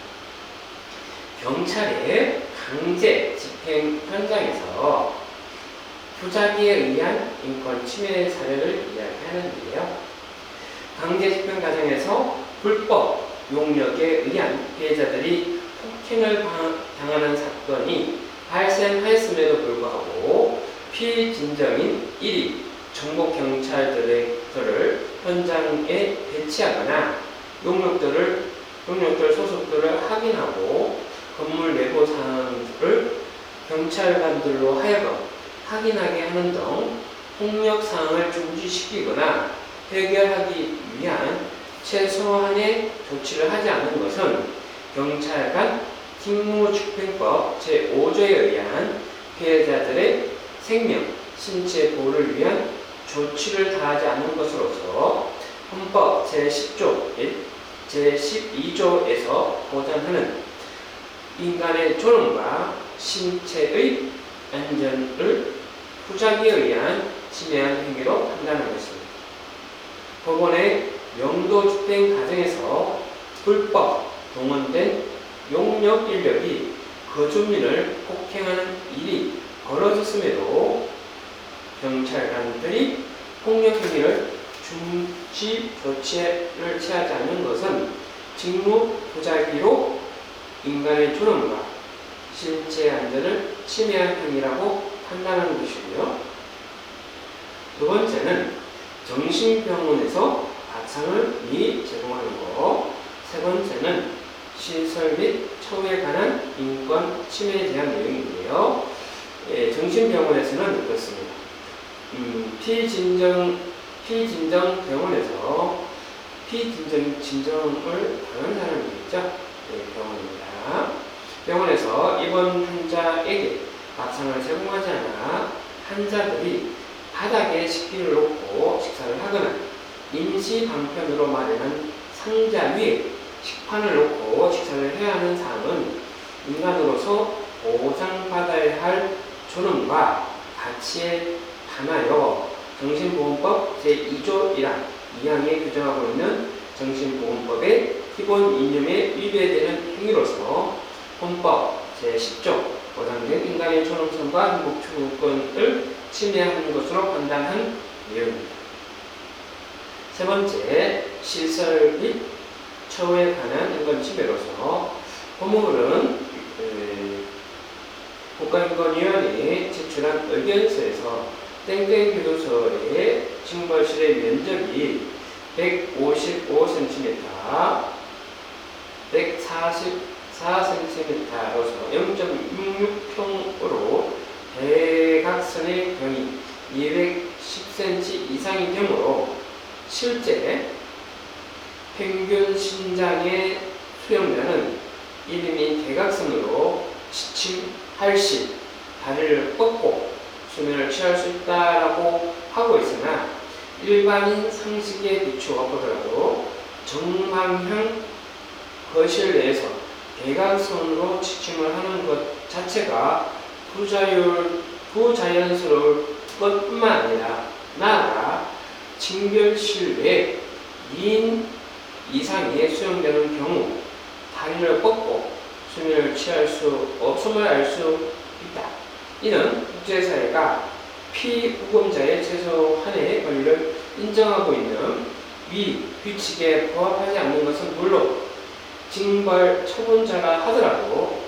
경찰의 강제 집행 현장에서 부작위에 의한 인권 침해 사례를 이야기하는데요. 강제 집행 과정에서 불법 용력에 의한 피해자들이 폭행을 당하는 사건이 발생하였음에도 불구하고 피진정인 1위 정보경찰들을 현장에 배치하거나 용역들 소속들을 확인하고 건물 내부 사항을 경찰관들로 하여금 확인하게 하는 등 폭력 사항을 중지시키거나 해결하기 위한 최소한의 조치를 하지 않는 것은 경찰관 직무집행법 제5조에 의한 피해자들의 생명, 신체 보호를 위한 조치를 다하지 않는 것으로서 헌법 제10조 및 제12조에서 보장하는 인간의 존엄과 신체의 안전을 부작위에 의한 침해한 행위로 판단하는 것입니다. 법원의 명도 집행 과정에서 불법 동원된 용역 인력이 거주민을 폭행하는 일이 벌어졌음에도 경찰관들이 폭력 행위를 중지 조치를 취하지 않는 것은 직무 부작위로 인간의 존엄과 신체 안전을 침해한 행위라고 판단하는 것이고요. 두 번째는 정신병원에서 밥상을 미리 제공하는 것. 세 번째는 시설 및 처우에 관한 인권 침해에 대한 내용인데요. 정신병원에서는 그렇습니다. 피진정 병원에서 진정을 당한 사람이 있죠. 병원입니다. 병원에서 입원 환자에게 밥상을 제공하지 않아 환자들이 바닥에 식기를 놓고 식사를 하거나 임시 방편으로 마련한 상자 위에 식판을 놓고 식사를 해야 하는 사항은 인간으로서 보장받아야 할 존엄과 가치에 반하여 정신보건법 제2조 1항 2항에 규정하고 있는 정신보건법의 기본 이념에 위배되는 행위로서 헌법 제10조 보장된 인간의 존엄성과 행복 추구권을 침해하는 것으로 판단한 내용입니다. 세 번째, 시설 및 처우에 관한 인권 침해로서 법무부는 국가인권위원회에 제출한 의견서에서 땡땡 교도소의 징벌실의 면적이 155cm, 144cm로서 0.66평으로 대각선의 경이 210cm 이상인 경우로 실제 평균 신장의 수용자는 이름이 대각선으로 시침할 시 다리를 뻗고 수면을 취할 수 있다라고 하고 있으나 일반인 상식에 비추어 보더라도 정방형 거실 내에서 대각선으로 지침을 하는 것 자체가 부자연스러울 것뿐만 아니라 나아가 징별실 외에 2인 이상이 수용되는 경우 다리를 뻗고 수면을 취할 수 없음을 알 수 있다. 이는 국제사회가 피구금자의 최소한의 권리를 인정하고 있는 위 규칙에 부합하지 않는 것은 물론 징벌 처분자라 하더라도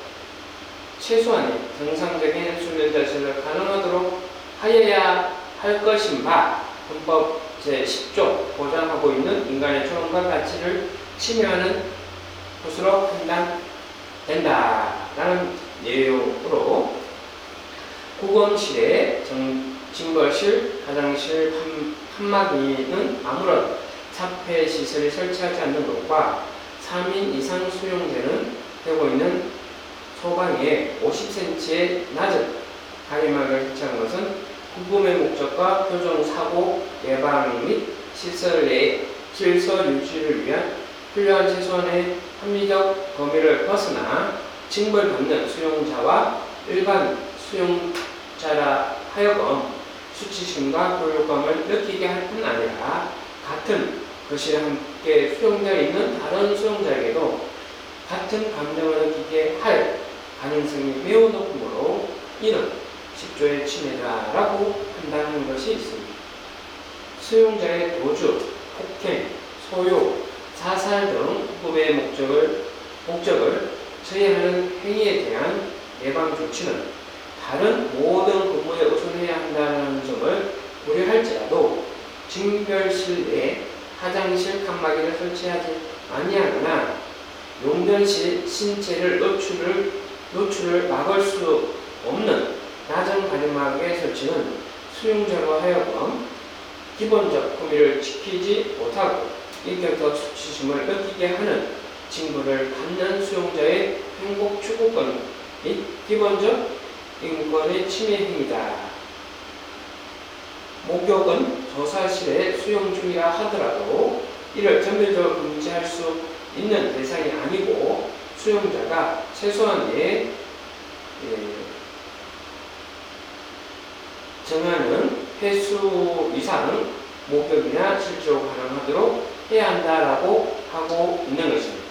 최소한의 정상적인 수면 자체를 가능하도록 하여야 할 것인 바 헌법 제10조 보장하고 있는 인간의 존엄과 가치를 침해하는 것으로 판단된다라는 내용으로 구검실의 징벌실, 화장실, 칸막이는 아무런 차폐 시설을 설치하지 않는 것과 3인 이상 수용되는 되고 있는 소방에 50cm의 낮은 가림막을 설치한 것은 구금의 목적과 교정사고 예방 및 질서 유지를 위한 필요한 최소한의 합리적 범위를 벗어나 징벌받는 수용자와 일반 수용자라 하여금 수치심과 고요감을 느끼게 할 뿐 아니라 같은 거실에 함께 수용되어 있는 다른 수용자에게도 같은 감정을 느끼게 할 가능성이 매우 높으므로 이는 10조의 침해다라고 판단하는 것이 있습니다. 수용자의 도주, 폭행, 소요, 자살 등 구금의 목적을 저해하는 행위에 대한 예방 조치는 다른 모든 근무에 우선해야 한다는 점을 고려할지라도 징별실 내에 화장실 칸막이를 설치하지 아니하거나 용변실 신체를 노출을 막을 수 없는 낮은 가림막의 설치는 수용자로 하여금 기본적 범위를 지키지 못하고 인격적 수치심을 느끼게 하는 징벌을 받는 수용자의 행복 추구권 및 기본적 인권의 침해 행위다. 목욕은 조사실에 수용 중이라 하더라도 이를 전면적으로 금지할 수 있는 대상이 아니고 수용자가 최소한의 정하는 횟수 이상 목욕이나 실제로 가능하도록 해야 한다라고 하고 있는 것입니다.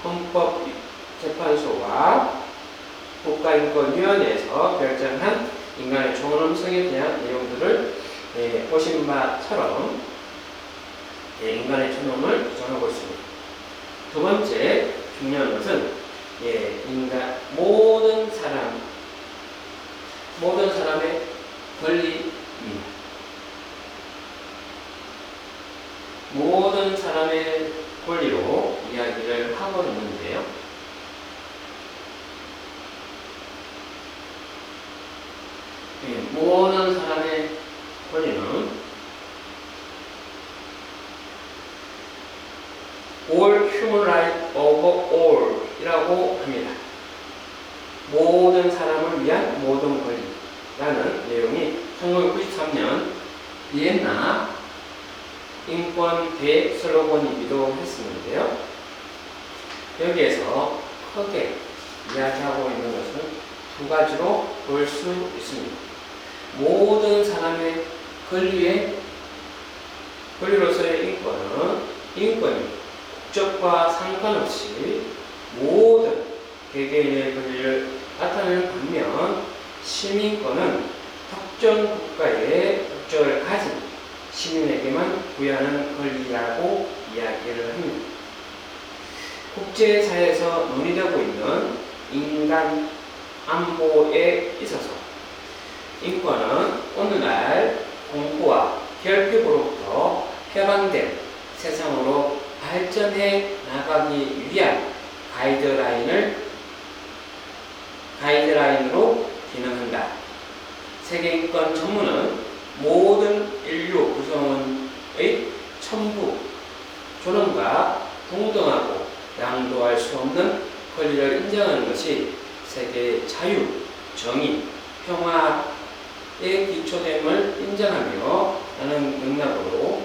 헌법재판소가 국가인권위원회에서 결정한 인간의 존엄성에 대한 내용들을 보신 바처럼 인간의 존엄을 주장하고 있습니다. 두 번째 중요한 것은 모든 사람의 권리입니다. 모든 사람의 권리로 이야기를 하고 있는데요. 모든 사람의 권리는 All Human Rights over All 이라고 합니다. 모든 사람을 위한 모든 권리라는 내용이 1993년 비엔나 인권대 슬로건이기도 했었는데요. 여기에서 크게 이야기하고 있는 것은 두 가지로 볼 수 있습니다. 모든 사람의 권리로서의 인권이 국적과 상관없이 모든 개개인의 권리를 나타내는 반면 시민권은 특정 국가의 국적을 가진 시민에게만 부여하는 권리라고 이야기를 합니다. 국제사회에서 논의되고 있는 인간 안보에 있어서 인권은 오늘날 공포와 결핍으로부터 해방된 세상으로 발전해 나가기 위한 가이드라인으로 기능한다. 세계인권 전문은 모든 인류 구성원의 전부 존엄과 동등하고 양도할 수 없는 권리를 인정하는 것이 세계의 자유, 정의, 평화의 기초됨을 인정하며 하는 맥락으로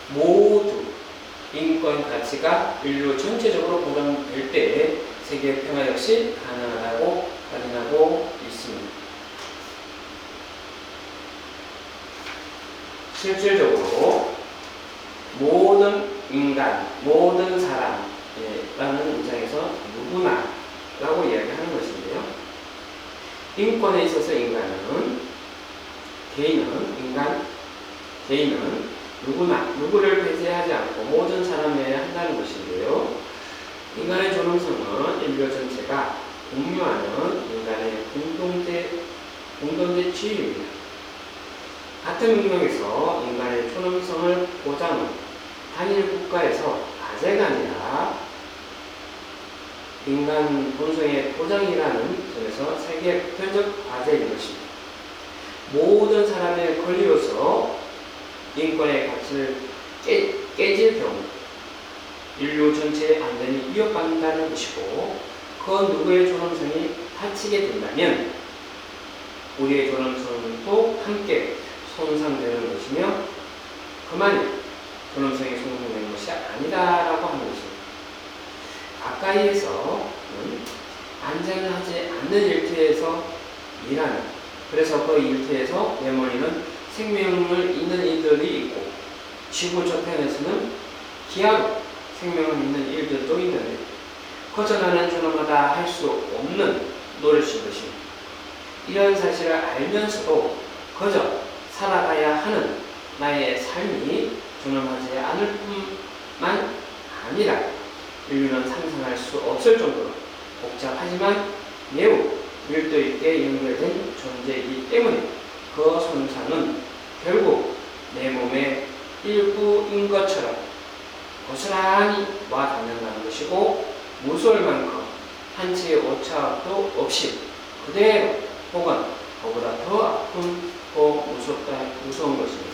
모두 인권 가치가 인류 전체적으로 보장될 때 세계 평화 역시 가능하다고 확인하고 있습니다. 실질적으로 모든 인간, 모든 사람이라는 입장에서 누구나 라고 이야기하는 것인데요. 인권에 있어서 개인은 누구를 배제하지 않고 모든 사람이어야 한다는 것인데요. 인간의 존엄성은 인류 전체가 공유하는 인간의 공동체 지위입니다. 같은 문명에서 인간의 존엄성을 보장은 단일 국가에서 과제가 아니라 인간 본성의 보장이라는 점에서 세계 보편적 과제인 것입니다. 모든 사람의 권리로서 인권의 가치를 깨질 경우 인류 전체의 안전이 위협받는다는 것이고, 그 누구의 존엄성이 다치게 된다면 우리의 존엄성도 함께 손상되는 것이며, 그만이 존엄성이 손상되는 것이 아니다라고 하는 것입니다. 가까이에서는 안전하지 않는 일터에서 일하는, 그래서 그 일터에서 내몰리는 생명을 잇는 이들이 있고, 지구 저편에서는 기아로 생명을 잇는 일들도 있는데, 그저 나는 존엄하다 할 수 없는 노릇인 것입니다. 이런 사실을 알면서도 그저 살아가야 하는 나의 삶이 존엄하지 않을 뿐만 아니라 인류는 상상할 수 없을 정도로 복잡하지만 매우 밀도 있게 연결된 존재이기 때문에 그 손상은 결국 내 몸의 일부인 것처럼 고스란히 와닿는다는 것이고, 무서울 만큼 한 치의 오차도 없이 그대로 혹은 그보다 더 아프고 무서운 것입니다.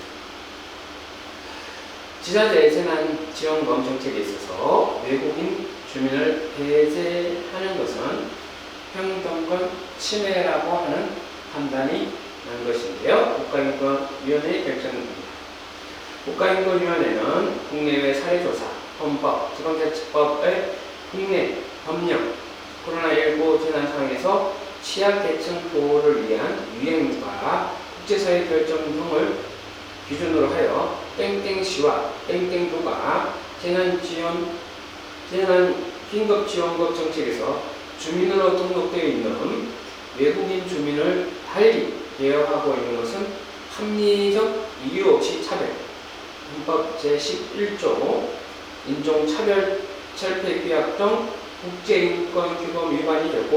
지자체의 재난지원금 정책에 있어서 외국인 주민을 배제하는 것은 평등권 침해라고 하는 판단이 난 것인데요. 국가인권위원회의 결정입니다. 국가인권위원회는 국내외 사례조사, 헌법, 지방자치법의 국내 법령, 코로나19 재난 상황에서 취약계층 보호를 위한 유행과 국제사회 결정 등을 기준으로 하여 땡땡시와 땡땡도가 긴급지원금 정책에서 주민으로 등록되어 있는 외국인 주민을 달리 대여하고 있는 것은 합리적 이유 없이 차별, 헌법 제11조 인종차별철폐규약 등 국제인권규범 위반이 되고,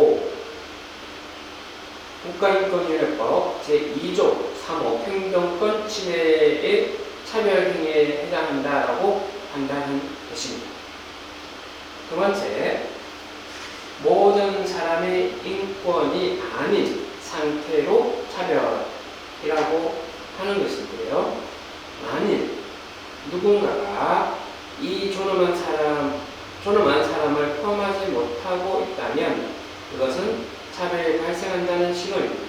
국가인권위원회법 제2조 3호 평등권 침해의 차별행위에 해당한다라고 판단한 것입니다. 두 번째, 모든 사람의 인권이 아닌 상태로 차별이라고 하는 것인데요. 만일 누군가가 이 존엄한 사람을 포함하지 못하고 있다면 그것은 차별이 발생한다는 신호입니다.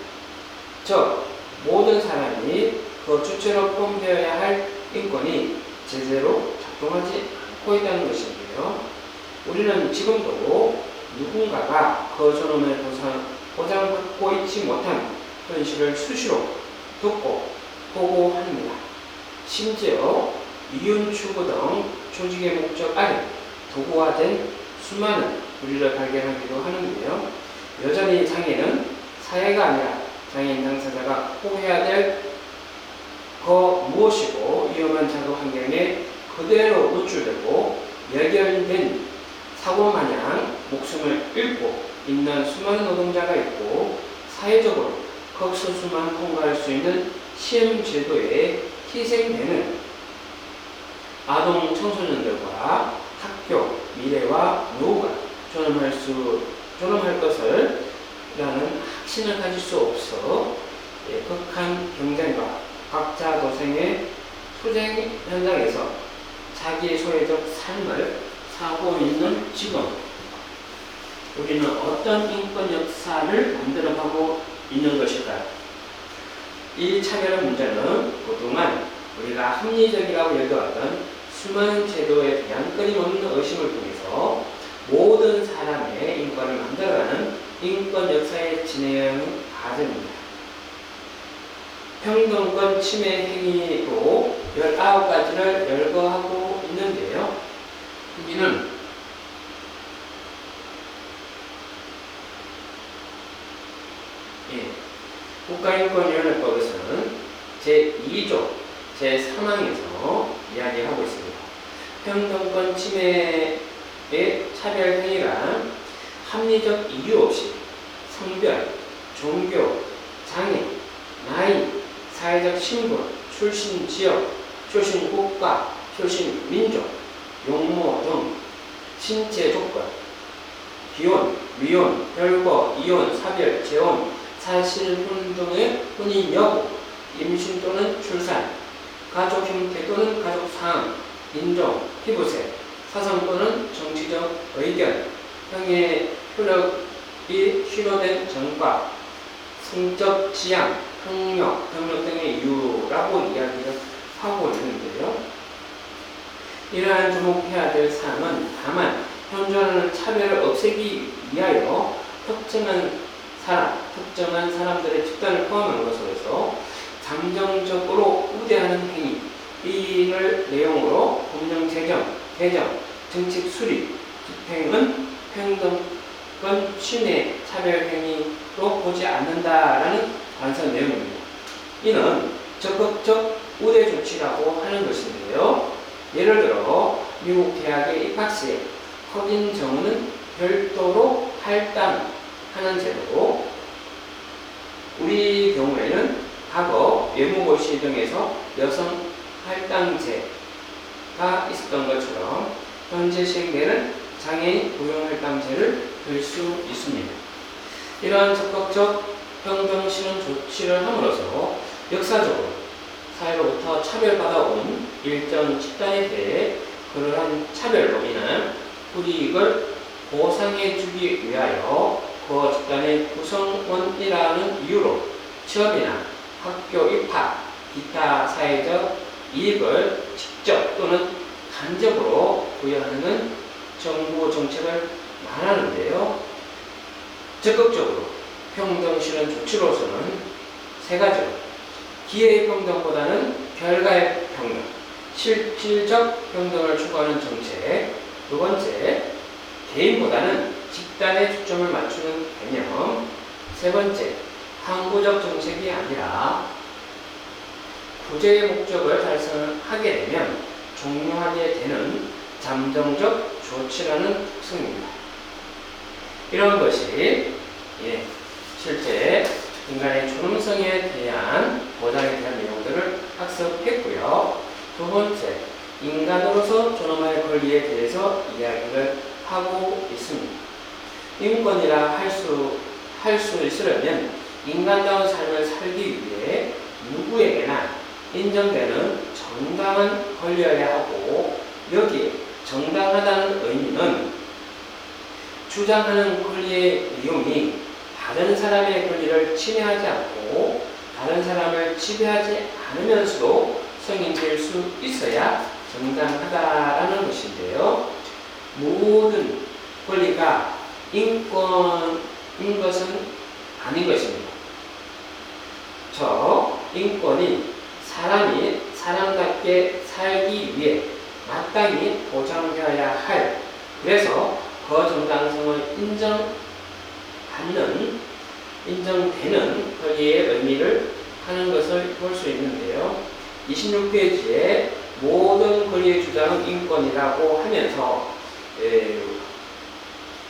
즉, 모든 사람이 그 주체로 포함되어야 할 인권이 제대로 작동하지 않고 있다는 것인데요. 우리는 지금도 누군가가 그 존엄을 보장받고 있지 못한 현실을 수시로 듣고 보고 합니다. 심지어 이윤추구 등 조직의 목적 아래 도구화된 수많은 우리를 발견하기도 하는데요. 여전히 장애는 사회가 아니라 장애인 당사자가 포기해야 될 그 무엇이고 위험한 작업 환경에 그대로 노출되고 열결된 사고마냥 목숨을 잃고 있는 수많은 노동자가 있고 사회적으로 극소수만 통과할 수 있는 시험 제도에 희생되는 아동 청소년들과 학교 미래와 노후가 존엄할 것을 라는 확신을 가질 수 없어 극한 경쟁과 각자 도생의 투쟁 현장에서 자기의 소외적 삶을 사고 있는 지금 우리는 어떤 인권 역사를 만들어가고 있는 것일까요? 이 차별의 문제는 그동안 우리가 합리적이라고 여겨왔던 수많은 제도에 대한 끊임없는 의심을 통해서 모든 사람의 인권을 만들어가는 인권 역사의 진행 과정입니다. 평등권 침해 행위로 19가지를 열거하고 있는데요. 여기는 국가인권위원회법에서는 제2조 제3항에서 이야기하고 있습니다. 평등권 침해의 차별 행위란 합리적 이유 없이 성별, 종교, 장애, 나이, 사회적 신분, 출신 지역, 출신 국가, 출신 민족, 용모 등 신체 조건, 기혼, 미혼, 별거, 이혼, 사별, 재혼, 사실혼 등의 혼인 여부, 임신 또는 출산, 가족 형태 또는 가족 상황, 인종, 피부색, 사상 또는 정치적 의견, 형의 효력이 실효된 전과, 성적 지향, 학력, 경력 등의 이유라고 이야기를 하고 있는데요. 이러한 주목해야 될 사항은 다만 현존하는 차별을 없애기 위하여 특정한 사람들의 집단을 포함한 것으로서 잠정적으로 우대하는 행위, 이를 내용으로 법령 제정, 개정, 정책 수립, 집행은 평등권 침해 차별 행위로 보지 않는다라는 관선 내용입니다. 이는 적극적 우대 조치라고 하는 것인데요. 예를 들어 미국 대학의 입학 시에 허긴 정원은 별도로 할당하는 제도로 우리 경우에는 과거 외무고시 등에서 여성 할당제가 있었던 것처럼 현재 시행되는 장애인 고용할당제를 들 수 있습니다. 이러한 적극적 평등 실현 조치를 함으로써 역사적으로 사회로부터 차별받아온 일정 집단에 대해 그러한 차별로 인한 불이익을 보상해주기 위하여 그 집단의 구성원이라는 이유로 취업이나 학교 입학, 기타 사회적 이익을 직접 또는 간접으로 부여하는 정부 정책을 말하는데요. 적극적으로 평등 실현 조치로서는 세 가지로 기회의 평등보다는 결과의 평등, 실질적 평등을 추구하는 정책, 두 번째, 개인보다는 집단에 초점을 맞추는 개념, 세 번째, 항구적 정책이 아니라 구제의 목적을 달성하게 되면 종료하게 되는 잠정적 조치라는 특성입니다. 이런 것이 실제 인간의 존엄성에 대한 보장에 대한 내용들을 학습했고요. 두 번째, 인간으로서 존엄할 권리에 대해서 이야기를 하고 있습니다. 인권이라 할 수 있으려면 인간다운 삶을 살기 위해 누구에게나 인정되는 정당한 권리여야 하고, 여기에 정당하다는 의미는 주장하는 권리의 이용이 다른 사람의 권리를 침해하지 않고 다른 사람을 지배하지 않으면서도 성인될 수 있어야 정당하다라는 것인데요. 모든 권리가 인권인 것은 아닌 것입니다. 인권이 사람이 사람답게 살기 위해 마땅히 보장되어야 할, 그래서 그 정당성을 인정되는 권리의 의미를 하는 것을 볼 수 있는데요. 26페이지에 모든 권리의 주장은 인권이라고 하면서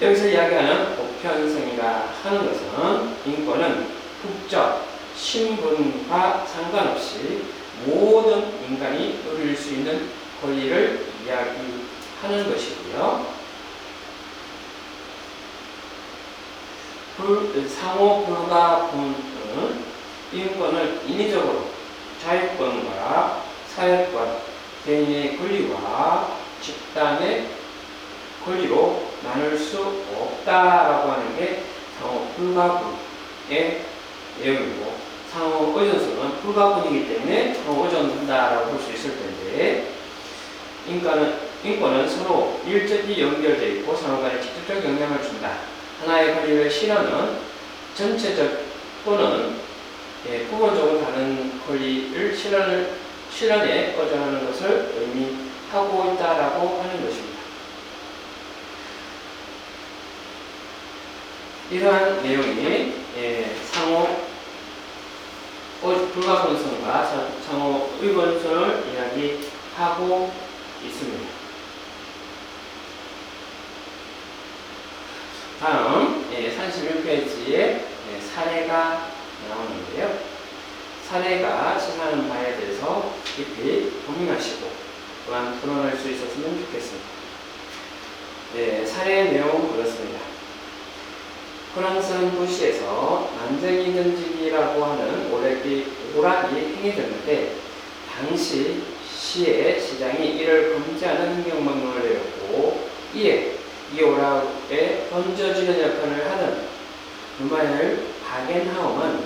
여기서 이야기하는 보편성이라 하는 것은 인권은 국적, 신분과 상관없이 모든 인간이 누릴 수 있는 권리를 이야기하는 것이고요. 상호 불가분은 인권을 인위적으로 자유권과 사회권, 개인의 권리와 집단의 권리로 나눌 수 없다라고 하는 게 상호 불가분의 내용이고, 상호 의존성은 불가분이기 때문에 상호 의존한다라고 볼 수 있을 텐데, 인권은 서로 밀접히 연결되어 있고 서로 간에 직접적 영향을 준다. 하나의 권리를 실현은 전체적 또는 부분적으로 다른 권리를 실현에 의존하는 것을 의미하고 있다라고 하는 것입니다. 이러한 내용이 상호 불가분성과 상호 의존성을 이야기하고 있습니다. 다음 31페이지에 사례가 나오는데요. 사례가 시사하는 바에 대해서 깊이 고민하시고 또한 토론할 수 있었으면 좋겠습니다. 사례의 내용은 그렇습니다. 프랑스 도시에서 난쟁이 던지기라고 하는 오락이 행해졌는데, 당시 시의 시장이 이를 금지하는 행정명령을 내렸고, 이에 이 오락에 던져지는 역할을 하는 루마엘 바겐하임은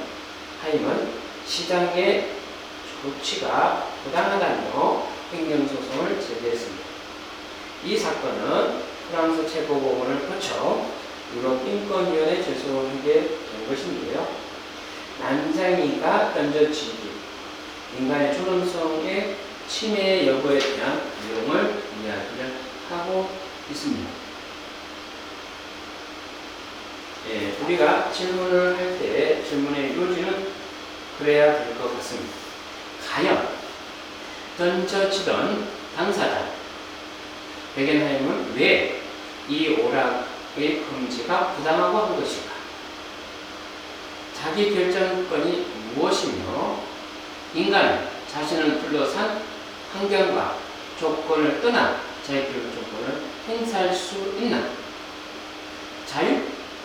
시장의 조치가 부당하다며 행정소송을 제기했습니다. 이 사건은 프랑스 최고법원을 거쳐 유럽인권위원회 제소하게 된 것인데요. 난쟁이가 던져지기, 인간의 존엄성의 침해 여부에 대한 내용을 이야기를 하고 있습니다. 우리가 질문을 할 때 질문의 요지는 그래야 될 것 같습니다. 과연 던져지던 당사자 베겐하임은 왜 이 오락의 금지가 부당하고 한 것일까? 자기 결정권이 무엇이며 인간은 자신을 둘러싼 환경과 조건을 떠나 자기 결정권을 행사할 수 있나?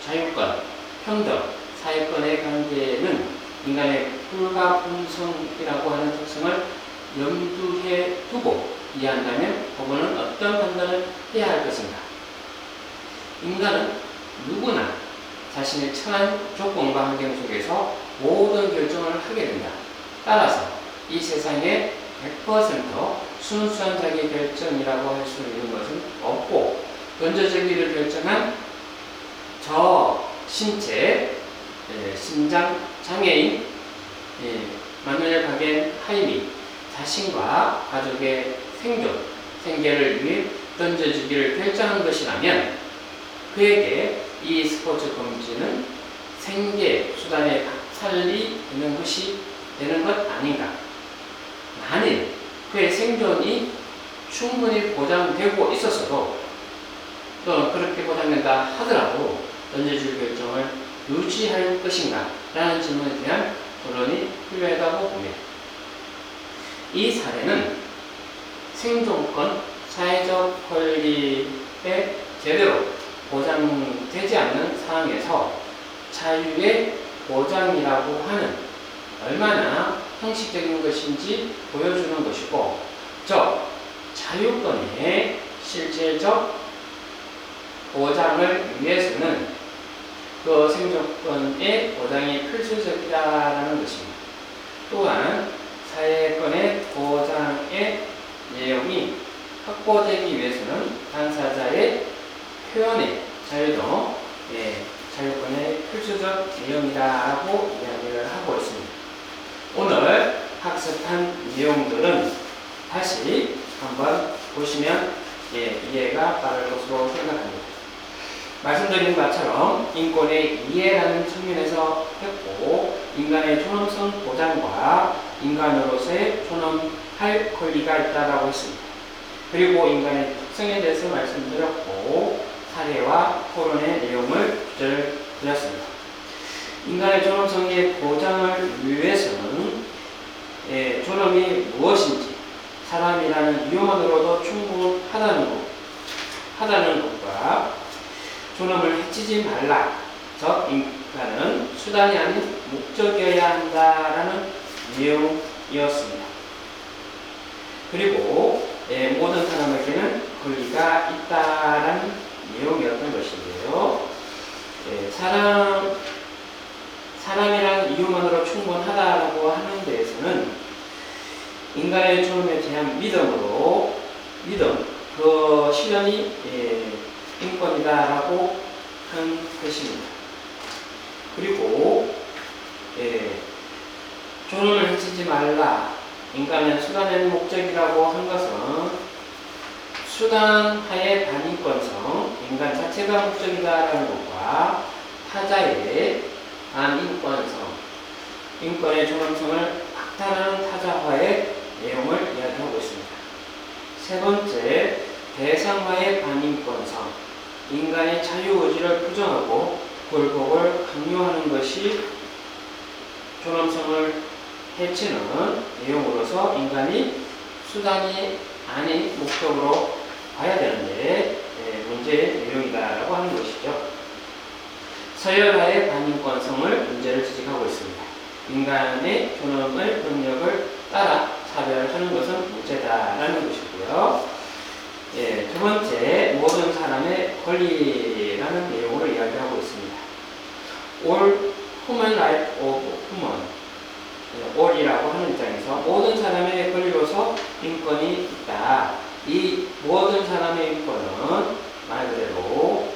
자유권, 평등, 사회권의 관계는 인간의 불가분성이라고 하는 특성을 염두에 두고 이해한다면 법원은 어떤 판단을 해야 할 것인가? 인간은 누구나 자신의 처한 조건과 환경 속에서 모든 결정을 하게 된다. 따라서 이 세상에 100% 순수한 자기 결정이라고 할 수 있는 것은 없고, 던져지기를 결정한 저 신체, 심장 장애인 마누엘 바겐하임이 자신과 가족의 생계를 위해 던져주기를 결정한 것이라면 그에게 이 스포츠 금지는 생계 수단의 박탈이 되는 것 아닌가? 만일 그의 생존이 충분히 보장되고 있었어도, 또 그렇게 보장된다 하더라도 던져줄 결정을 유지할 것인가? 라는 질문에 대한 토론이 필요하다고 봅니다. 이 사례는 생존권, 사회적 권리에 제대로 보장되지 않는 상황에서 자유의 보장이라고 하는 얼마나 형식적인 것인지 보여주는 것이고, 저 자유권의 실질적 보장을 위해서는 그 생존권의 보장이 필수적이라는 것입니다. 또한 사회권의 보장의 내용이 확보되기 위해서는 당사자의 표현의 자유도 자유권의 필수적 내용이라고 이야기를 하고 있습니다. 오늘 학습한 내용들은 다시 한번 보시면 이해가 빠를 것으로 생각합니다. 말씀드린 것처럼 인권의 이해라는 측면에서 했고, 인간의 존엄성 보장과 인간으로서의 존엄할 권리가 있다고 했습니다. 그리고 인간의 특성에 대해서 말씀드렸고, 사례와 토론의 내용을 주제드렸습니다. 인간의 존엄성의 보장을 위해서는 존엄이 무엇인지, 사람이라는 이유만으로도 충분하다는 것과 존엄을 해치지 말라, 즉 인간은 수단이 아닌 목적이어야 한다라는 내용이었습니다. 그리고 모든 사람에게는 권리가 있다라는 내용이었던 것인데요. 사람이란 이유만으로 충분하다라고 하는 데에서는 인간의 존엄에 대한 믿음, 그 실현이 인권이다라고 한 것입니다. 그리고 존엄을 해치지 말라, 인간은 수단의 목적이라고 한 것은 수단하의 반인권성, 인간 자체가 목적이다라는 것과 타자의 반인권성, 인권의 존엄성을 박탈하는 타자화의 내용을 이야기하고 있습니다. 세 번째, 대상화의 반인권성, 인간의 자유의지를 부정하고 굴복을 강요하는 것이 존엄성을 해치는 내용으로서 인간이 수단이 아닌 목적으로 봐야 되는데 문제의 내용이다라고 하는 것이죠. 서열화의 반인권성을 문제를 지적하고 있습니다. 인간의 존엄을 능력을 따라 차별하는 것은 문제다라는 것이고요. 두 번째, 모든 사람의 권리라는 내용으로 이야기하고 있습니다. All human right of human, all이라고 하는 입장에서 모든 사람의 권리로서 인권이 있다. 이 모든 사람의 인권은 말 그대로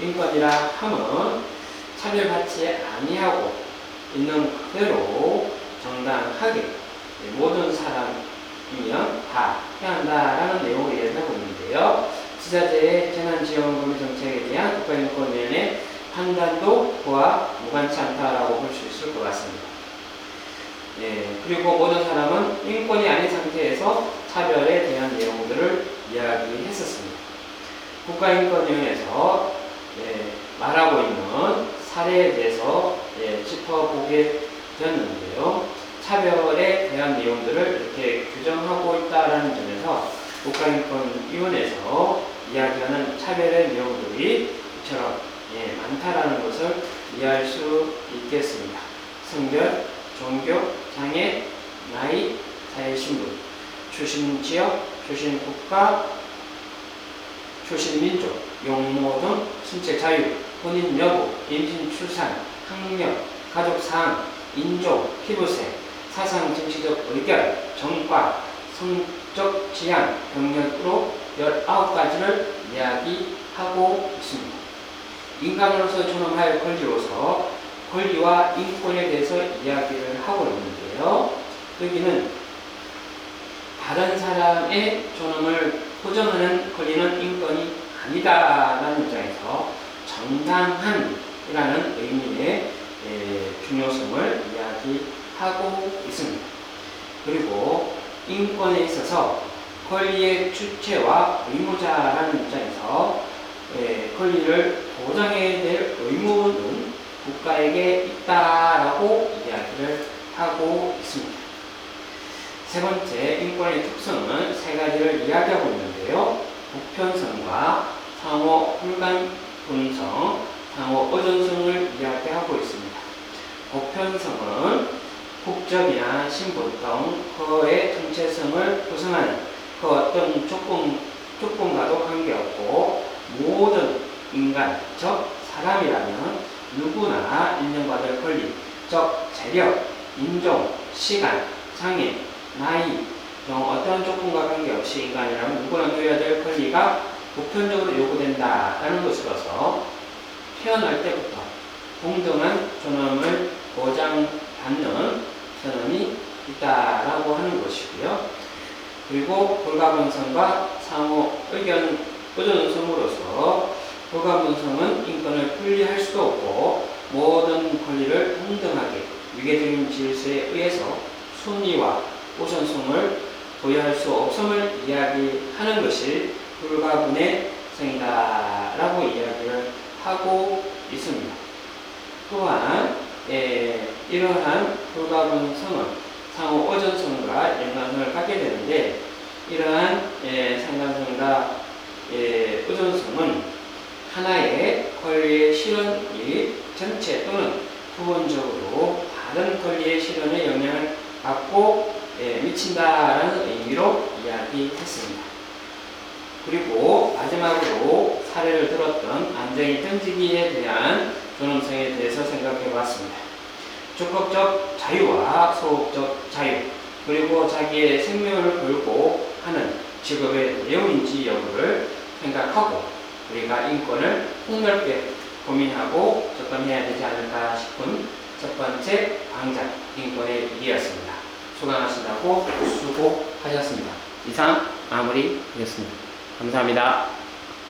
인권이라 함은 차별받지 아니하고 있는 그대로 정당하게 모든 사람이면 다 해야 한다라는 내용을 이야기하고 있는데요. 지자체의 재난지원금 정책에 대한 국가인권위원회 판단도 그와 무관치 않다라고 볼 수 있을 것 같습니다. 그리고 모든 사람은 인권이 아닌 상태에서 차별에 대한 내용들을 이야기했었습니다. 국가인권위원회에서 말하고 있는 사례에 대해서 짚어보게 되었는데요. 차별에 대한 내용들을 이렇게 규정하고 있다는 점에서 국가인권위원회에서 이야기하는 차별의 내용들이 이처럼 많다라는 것을 이해할 수 있겠습니다. 성별, 종교, 장애, 나이, 사회신분, 출신 지역, 출신 국가, 출신 민족, 용모 등 신체 자유, 혼인 여부, 임신 출산, 학력, 가족 사항, 인종, 피부색, 사상 정치적 의견, 정과, 성적 지향, 경력으로 19가지를 이야기하고 있습니다. 인간으로서 존엄할 권리로서 권리와 인권에 대해서 이야기를 하고 있는데요. 여기는 다른 사람의 존엄을 보장하는 권리는 인권이 아니다라는 입장에서 정당한이라는 의미의 중요성을 이야기하고 있습니다. 그리고 인권에 있어서 권리의 주체와 의무자라는 입장에서 권리를 보장해야 될 의무는 국가에게 있다라고 이야기를 하고 있습니다. 세 번째, 인권의 특성은 세 가지를 이야기하고 있는데요. 보편성과 상호 불가분성, 상호 의존성을 이야기하고 있습니다. 보편성은 국적이나 신분 등 그의 정체성을 구성하는 그 어떤 조건과도 관계없고 모든 인간, 즉 사람이라면 누구나 인정받을 권리, 즉 재력, 인종, 시간, 장애, 나이 등 어떤 조건과 관계없이 인간이라면 누구나 누려야 될 권리가 보편적으로 요구된다라는 것으로서 태어날 때부터 동등한 존엄을 보장받는 사람이 있다라고 하는 것이고요. 그리고 불가분성과 상호 의존성으로서 불가분성은 인권을 분리할 수도 없고 모든 권리를 동등하게 위계적인 질서에 의해서 순위와 우선성을 보유할 수 없음을 이야기하는 것이 불가분의 성이다라고 이야기를 하고 있습니다. 또한 이러한 불가분성은 상호 의존성과 연관성을 갖게 되는데, 이러한 상관성과 의존성은 하나의 권리의 실현이 전체 또는 부분적으로 다른 권리의 실현에 영향을 받고 미친다라는 의미로 이야기했습니다. 그리고 마지막으로 사례를 들었던 안정이 던지기에 대한 존엄성에 대해서 생각해 봤습니다. 적극적 자유와 소극적 자유, 그리고 자기의 생명을 걸고 하는 직업의 내용인지 여부를 생각하고 우리가 인권을 폭넓게 고민하고 접근해야 되지 않을까 싶은 첫 번째 방장, 인권의 일이었습니다. 수고하셨습니다. 이상 마무리하겠습니다. 감사합니다.